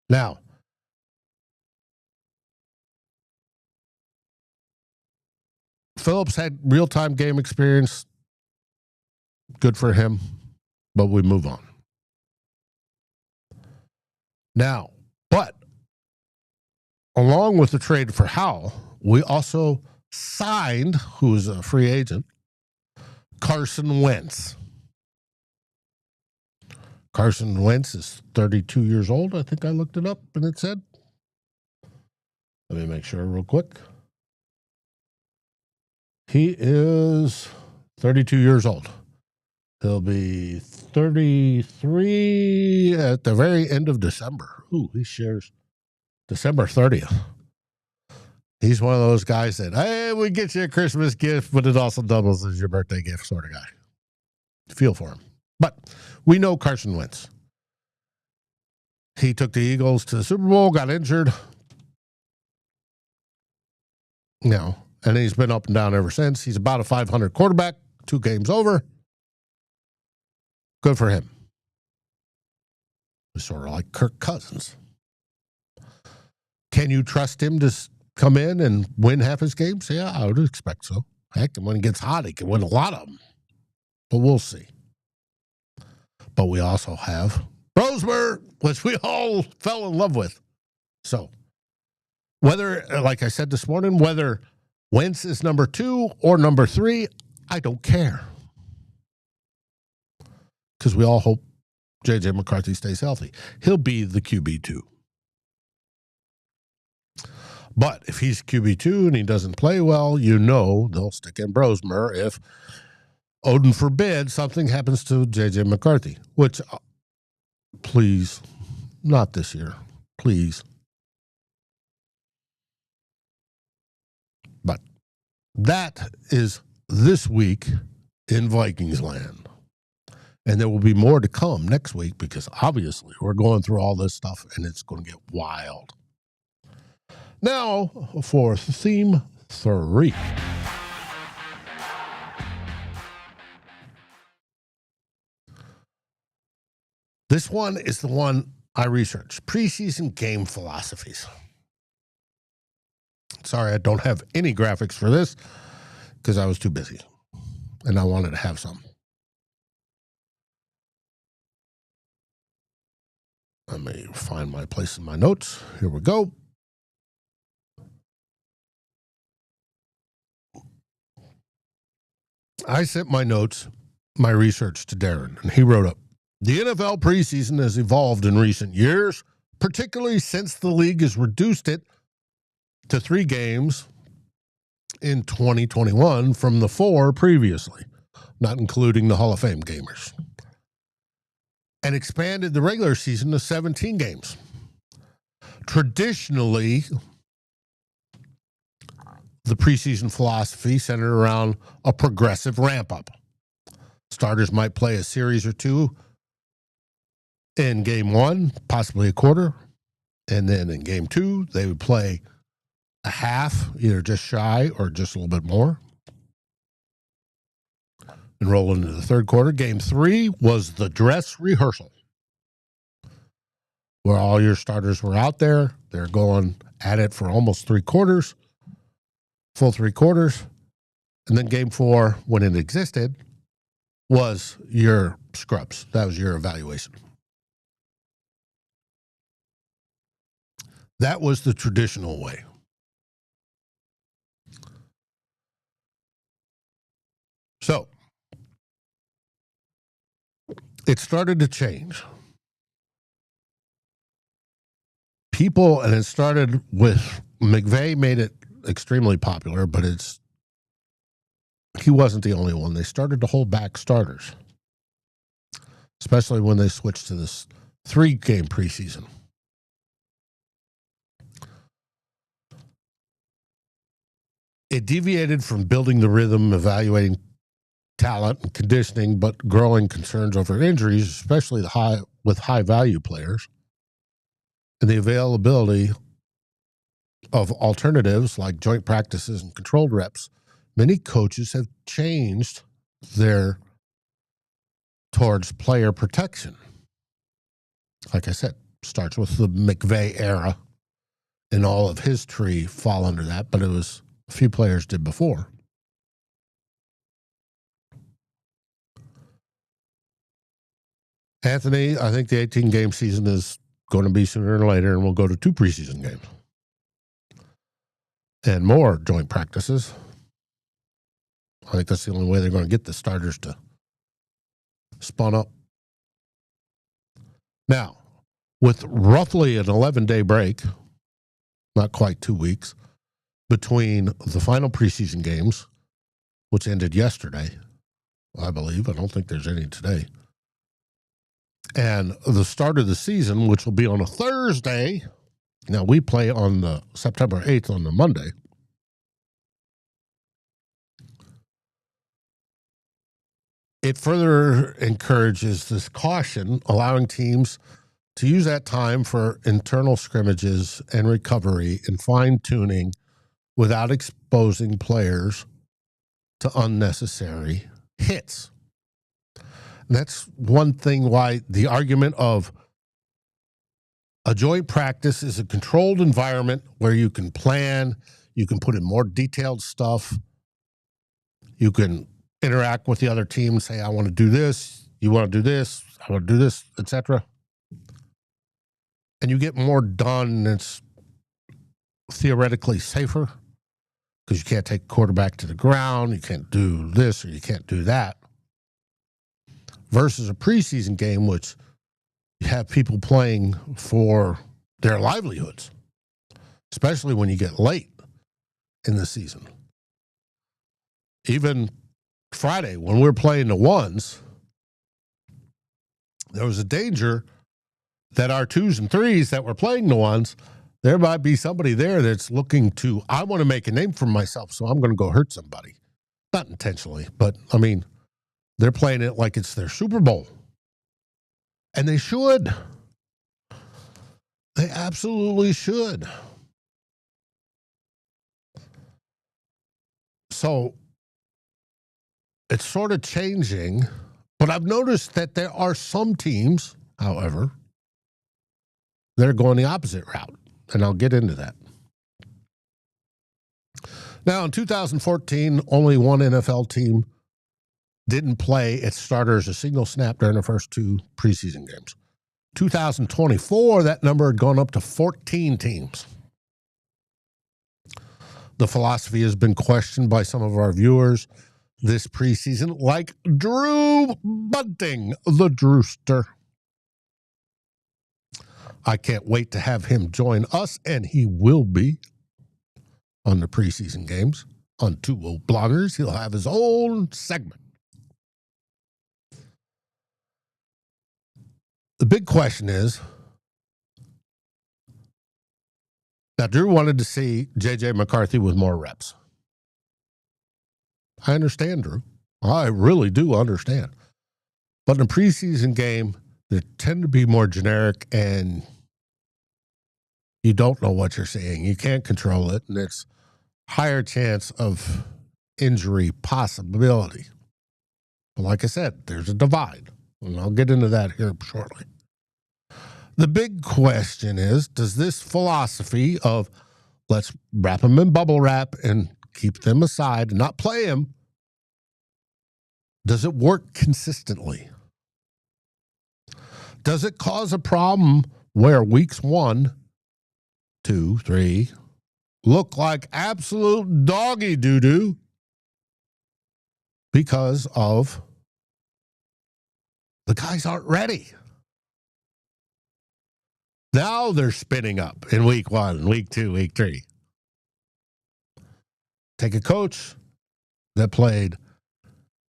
Now, Phillips had real-time game experience. Good for him. but we move on. Now, but along with the trade for Howell, we also signed, who's a free agent, Carson Wentz. Carson Wentz is 32 years old. I think I looked it up and it said. Let me make sure real quick. He is 32 years old. He'll be 33 at the very end of December. Ooh, he shares December 30th. He's one of those guys that, hey, we get you a Christmas gift, but it also doubles as your birthday gift sort of guy. Feel for him. But we know Carson Wentz. He took the Eagles to the Super Bowl, got injured. And he's been up and down ever since. He's about a 500 quarterback, 2 games over. Good for him. He's sort of like Kirk Cousins. Can you trust him to come in and win half his games? Yeah, I would expect so. Heck, and when he gets hot, he can win a lot of them. But we'll see. But we also have Brosmer, which we all fell in love with. So, whether, like I said this morning, whether Wentz is number 2 or number 3, I don't care. Because we all hope J.J. McCarthy stays healthy. He'll be the QB2. But if he's QB2 and he doesn't play well, they'll stick in Brosmer if, Odin forbid, something happens to J.J. McCarthy. Which, please, not this year. Please. But that is this week in Vikings land. And there will be more to come next week because obviously we're going through all this stuff and it's going to get wild. Now for theme 3. This one is the one I researched. Preseason game philosophies. Sorry, I don't have any graphics for this because I was too busy and I wanted to have some. Let me find my place in my notes. Here we go. I sent my notes, my research to Darren, and he wrote up, the NFL preseason has evolved in recent years, particularly since the league has reduced it to 3 games in 2021 from the 4 previously, not including the Hall of Fame gamers, and expanded the regular season to 17 games. Traditionally, the preseason philosophy centered around a progressive ramp-up. Starters might play a series or 2 in game 1, possibly a quarter, and then in game 2, they would play a half, either just shy or just a little bit more, and roll into the third quarter. Game 3 was the dress rehearsal, where all your starters were out there. They're going at it for almost 3 quarters, full 3 quarters. And then game 4, when it existed, was your scrubs. That was your evaluation. That was the traditional way. So, it started to change. People, and it started with McVay made it extremely popular, but he wasn't the only one. They started to hold back starters, especially when they switched to this 3-game preseason. It deviated from building the rhythm, evaluating talent and conditioning, but growing concerns over injuries, especially with high-value players, and the availability of alternatives like joint practices and controlled reps. Many coaches have changed towards player protection. Like I said, starts with the McVay era, and all of his tree fall under that, but it was a few players did before. Anthony, I think the 18-game season is going to be sooner or later, and we'll go to 2 preseason games and more joint practices. I think that's the only way they're going to get the starters to spawn up. Now, with roughly an 11-day break, not quite 2 weeks, between the final preseason games, which ended yesterday, I believe. I don't think there's any today. And the start of the season, which will be on a Thursday. Now, we play on the September 8th on the Monday. It further encourages this caution, allowing teams to use that time for internal scrimmages and recovery and fine-tuning without exposing players to unnecessary hits. And that's one thing why the argument of a joint practice is a controlled environment where you can plan, you can put in more detailed stuff, you can interact with the other team and say, I want to do this, you want to do this, I want to do this, etc. And you get more done, and it's theoretically safer because you can't take a quarterback to the ground, you can't do this or you can't do that. Versus a preseason game, which you have people playing for their livelihoods, especially when you get late in the season. Even Friday, when we're playing the ones, there was a danger that our 2s and 3s that were playing the ones, there might be somebody there that's looking to, I want to make a name for myself, so I'm going to go hurt somebody. Not intentionally, but, I mean, they're playing it like it's their Super Bowl. And they should. They absolutely should. So it's sort of changing, but I've noticed that there are some teams, however, that are going the opposite route, and I'll get into that. Now, in 2014, only one NFL team didn't play its starters a single snap during the first 2 preseason games. 2024, that number had gone up to 14 teams. The philosophy has been questioned by some of our viewers this preseason, like Drew Bunting, the Drewster. I can't wait to have him join us, and he will be on the preseason games on Two Old Bloggers. He'll have his own segment. The big question is, now Drew wanted to see J.J. McCarthy with more reps. I understand, Drew. I really do understand. But in a preseason game, they tend to be more generic, and you don't know what you're seeing. You can't control it, and it's higher chance of injury possibility. But like I said, there's a divide, and I'll get into that here shortly. The big question is, does this philosophy of let's wrap them in bubble wrap and keep them aside and not play them, does it work consistently? Does it cause a problem where weeks 1, 2, 3 look like absolute doggy doo-doo because of the guys aren't ready? Now they're spinning up in week 1, week 2, week 3. Take a coach that played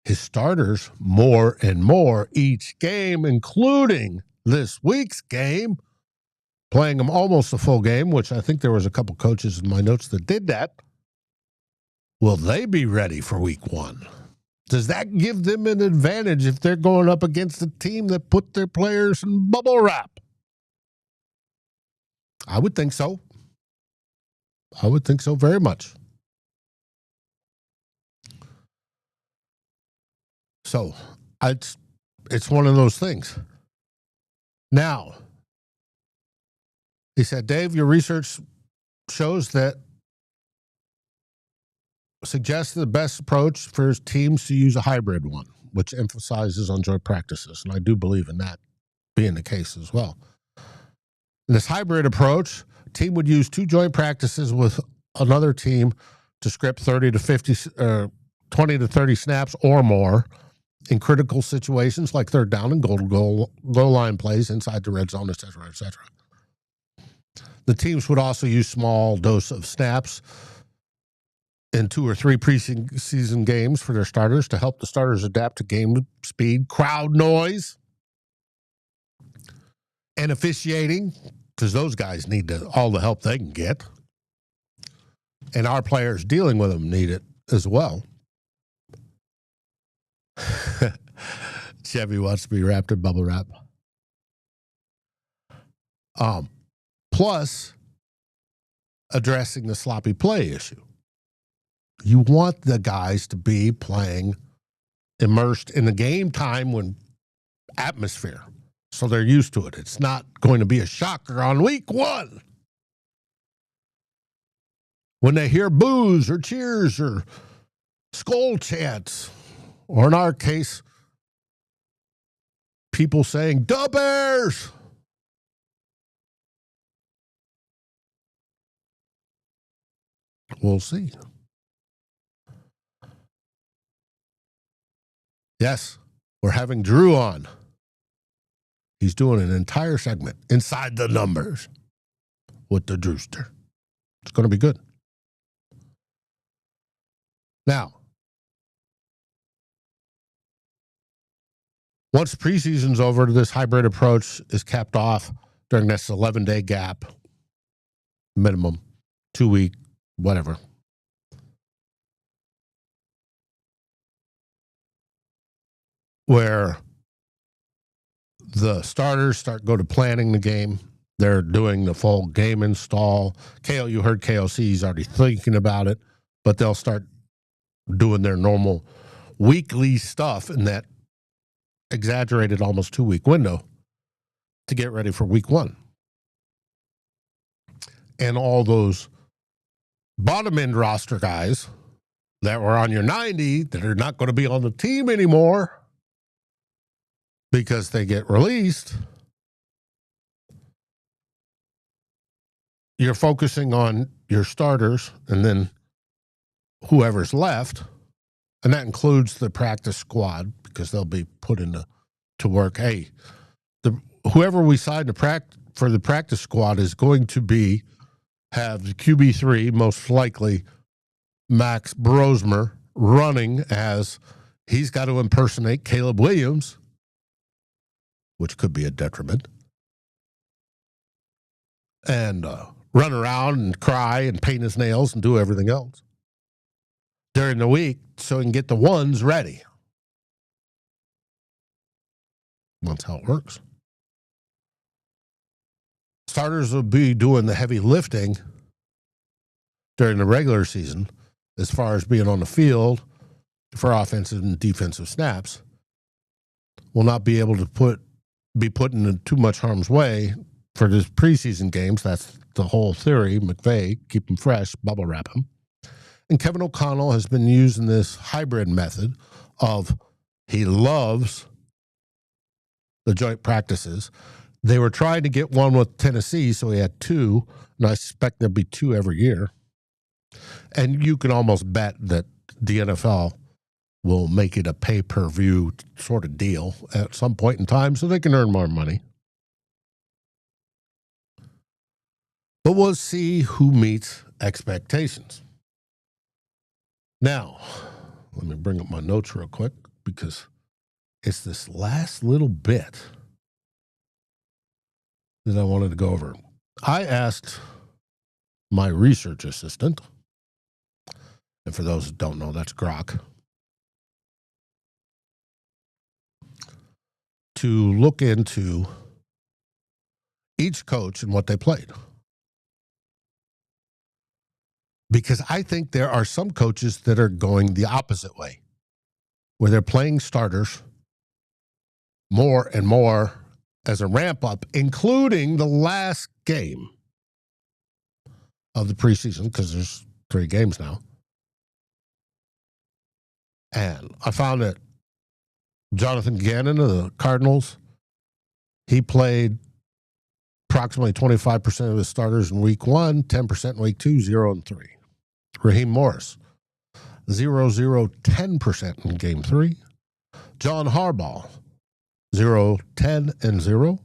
his starters more and more each game, including this week's game, playing them almost a full game, which I think there was a couple coaches in my notes that did that. Will they be ready for week 1? Does that give them an advantage if they're going up against a team that put their players in bubble wrap? I would think so. I would think so very much. So it's one of those things. Now, he said, Dave, your research shows that suggests the best approach for teams to use a hybrid one, which emphasizes on joint practices. And I do believe in that being the case as well. In this hybrid approach, team would use 2 joint practices with another team to script 20 to 30 snaps or more in critical situations like third down and goal line plays inside the red zone, et cetera, et cetera. The teams would also use small dose of snaps in 2 or 3 preseason games for their starters to help the starters adapt to game speed, crowd noise, and officiating, because those guys need all the help they can get. And our players dealing with them need it as well. Chevy wants to be wrapped in bubble wrap. Plus, addressing the sloppy play issue. You want the guys to be playing immersed in the game time when atmosphere, so they're used to it. It's not going to be a shocker on week 1 when they hear boos or cheers or SKOL chants, or in our case, people saying, "Da Bears!" We'll see. Yes, we're having Drew on. He's doing an entire segment inside the numbers with the Drewster. It's going to be good. Now, once preseason's over, this hybrid approach is capped off during this 11-day gap, minimum, 2-week, whatever. Where the starters go to planning the game. They're doing the full game install. You heard KOC's already thinking about it, but they'll start doing their normal weekly stuff in that exaggerated almost 2-week window to get ready for week 1. And all those bottom end roster guys that were on your 90 that are not going to be on the team anymore because they get released, you're focusing on your starters and then whoever's left, and that includes the practice squad because they'll be put to work. Hey, whoever we sign for the practice squad is going to have the QB3, most likely Max Brosmer, running as he's got to impersonate Caleb Williams, which could be a detriment, and run around and cry and paint his nails and do everything else during the week so he can get the ones ready. That's how it works. Starters will be doing the heavy lifting during the regular season as far as being on the field for offensive and defensive snaps. Will not be able to be put in too much harm's way for this preseason games. That's the whole theory. McVay, keep them fresh, bubble wrap them. And Kevin O'Connell has been using this hybrid method of he loves the joint practices. They were trying to get one with Tennessee, so he had 2, and I suspect there'll be 2 every year. And you can almost bet that the NFL will make it a pay-per-view sort of deal at some point in time so they can earn more money. But we'll see who meets expectations. Now, let me bring up my notes real quick because it's this last little bit that I wanted to go over. I asked my research assistant, and for those that don't know, that's Grok, to look into each coach and what they played. Because I think there are some coaches that are going the opposite way, where they're playing starters more and more as a ramp up, including the last game of the preseason, because there's 3 games now. And I found that Jonathan Gannon of the Cardinals, He played approximately 25% of his starters in week 1, 10% in week 2, 0 and 3. Raheem Morris, 0, 0, 10% in game 3. John Harbaugh, 0, 10 and 0.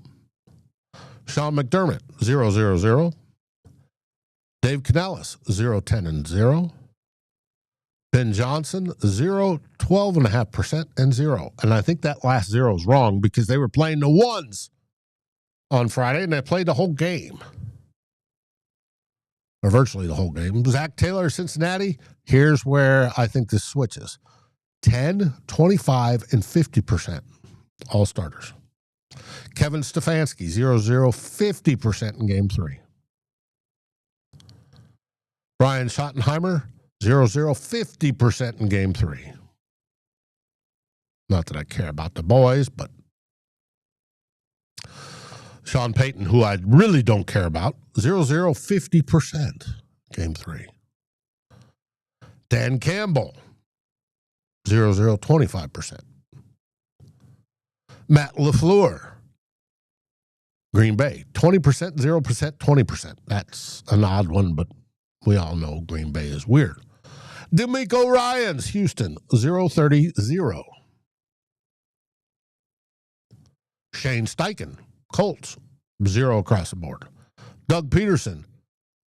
Sean McDermott, 0, 0, 0. Dave Canales, 0, 10 and 0. Ben Johnson, 0, 12.5% and 0. And I think that last 0 is wrong because they were playing the ones on Friday and they played the whole game. Or virtually the whole game. Zach Taylor, Cincinnati, here's where I think this switches. 10, 25, and 50%. All starters. Kevin Stefanski, 0, 0, 50% in game 3. Brian Schottenheimer, 0, 0, 50% in game 3. Not that I care about the boys, but Sean Payton, who I really don't care about, 0, 0, 50% game 3. Dan Campbell, 0, 0, 25%. Matt LaFleur, Green Bay, 20%, 0%, 20%. That's an odd one, but we all know Green Bay is weird. DeMeco Ryans, Houston, 0, 30, 0. Shane Steichen, Colts, 0 across the board. Doug Peterson,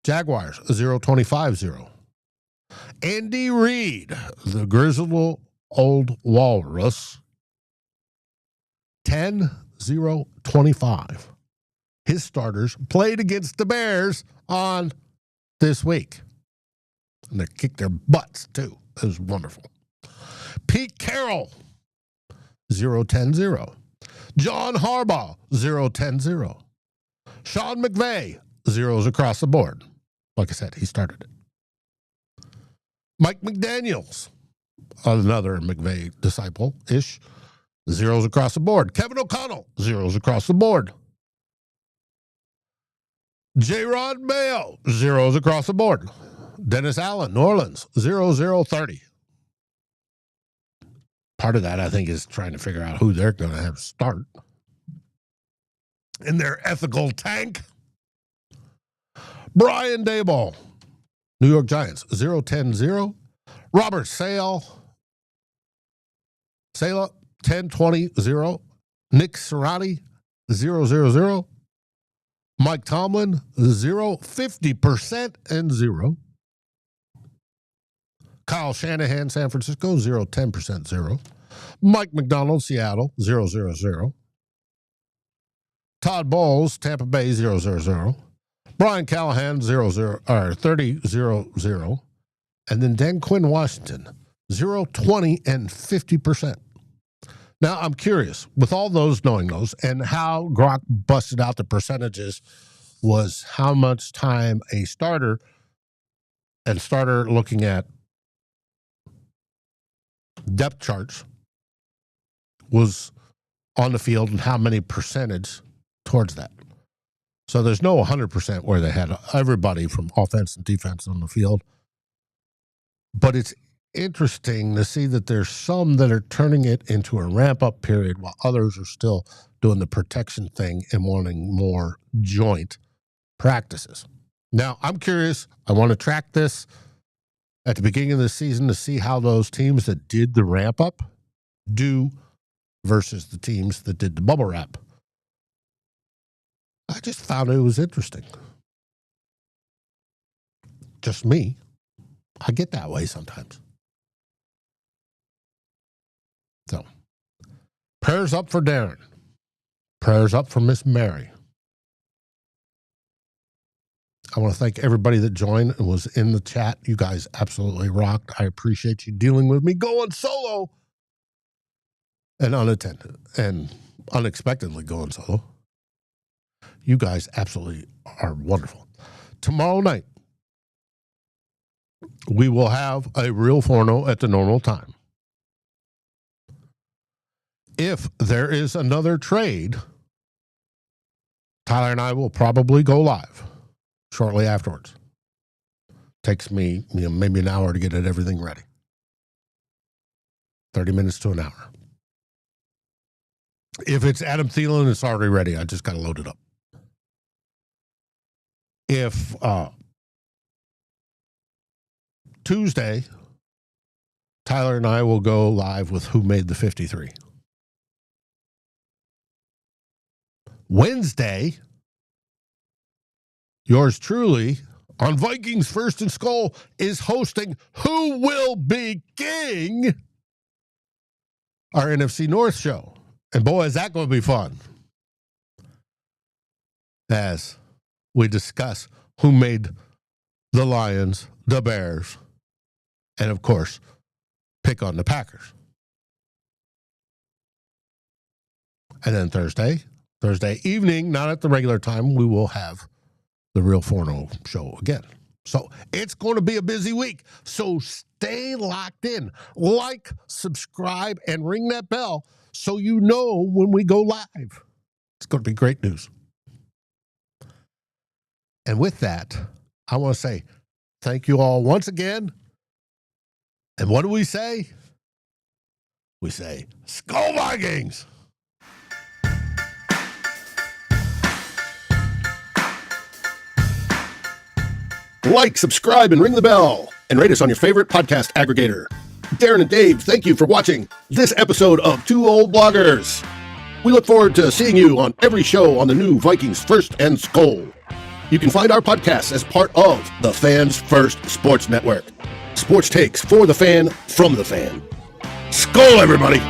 Jaguars, 0, 25, 0. Andy Reid, the grizzled old walrus, 10, 0, 25. His starters played against the Bears on this week. And they kicked their butts, too. It was wonderful. Pete Carroll, 0, 10, 0. John Harbaugh, 0, 10, 0. Sean McVay, 0s across the board. Like I said, he started it. Mike McDaniels, another McVay disciple-ish, 0s across the board. Kevin O'Connell, 0s across the board. J-Rod Mayo, 0s across the board. Dennis Allen, New Orleans, 0, 0, 30. Part of that, I think, is trying to figure out who they're going to have start in their ethical tank. Brian Daboll, New York Giants, 0, 10, 0. Robert Saleh, 10, 20, 0. Nick Sirianni, 0, 0, 0. Mike Tomlin, 0, 50% and 0. Kyle Shanahan, San Francisco, 0, 10%, 0. Mike McDonald, Seattle, 0, 0, 0. Todd Bowles, Tampa Bay, 0, 0, 0. Brian Callahan, 0, 0, or 30, 0, 0. And then Dan Quinn, Washington, 0, 20, and 50%. Now, I'm curious, with all those knowing those, and how Gronk busted out the percentages was how much time a starter looking at depth charts was on the field and how many percentage towards that. So there's no 100% where they had everybody from offense and defense on the field. But it's interesting to see that there's some that are turning it into a ramp-up period while others are still doing the protection thing and wanting more joint practices. Now, I'm curious. I want to track this at the beginning of the season to see how those teams that did the ramp-up do versus the teams that did the bubble wrap. I just found it was interesting. Just me. I get that way sometimes. So, prayers up for Darren. Prayers up for Miss Mary. I want to thank everybody that joined and was in the chat. You guys absolutely rocked. I appreciate you dealing with me going solo and unattended and unexpectedly going solo. You guys absolutely are wonderful. Tomorrow night, we will have a real Forno at the normal time. If there is another trade, Tyler and I will probably go live shortly afterwards. Takes me maybe an hour to get everything ready. 30 minutes to an hour. If it's Adam Thielen, it's already ready. I just got to load it up. If Tuesday, Tyler and I will go live with Who Made the 53. Wednesday, yours truly, on Vikings First and SKOL, is hosting Who Will Be King, our NFC North show. And boy, is that going to be fun. As we discuss who made the Lions, the Bears, and of course, pick on the Packers. And then Thursday evening, not at the regular time, we will have the Real Forno show again. So it's going to be a busy week. So stay locked in. Like, subscribe, and ring that bell so you know when we go live. It's going to be great news. And with that, I want to say thank you all once again. And what do we say? We say, SKOL Vikings! Like, subscribe, and ring the bell. And rate us on your favorite podcast aggregator. Darren and Dave, thank you for watching this episode of Two Old Bloggers. We look forward to seeing you on every show on the new Vikings First and SKOL. You can find our podcasts as part of the Fans First Sports Network. Sports takes for the fan, from the fan. SKOL, everybody!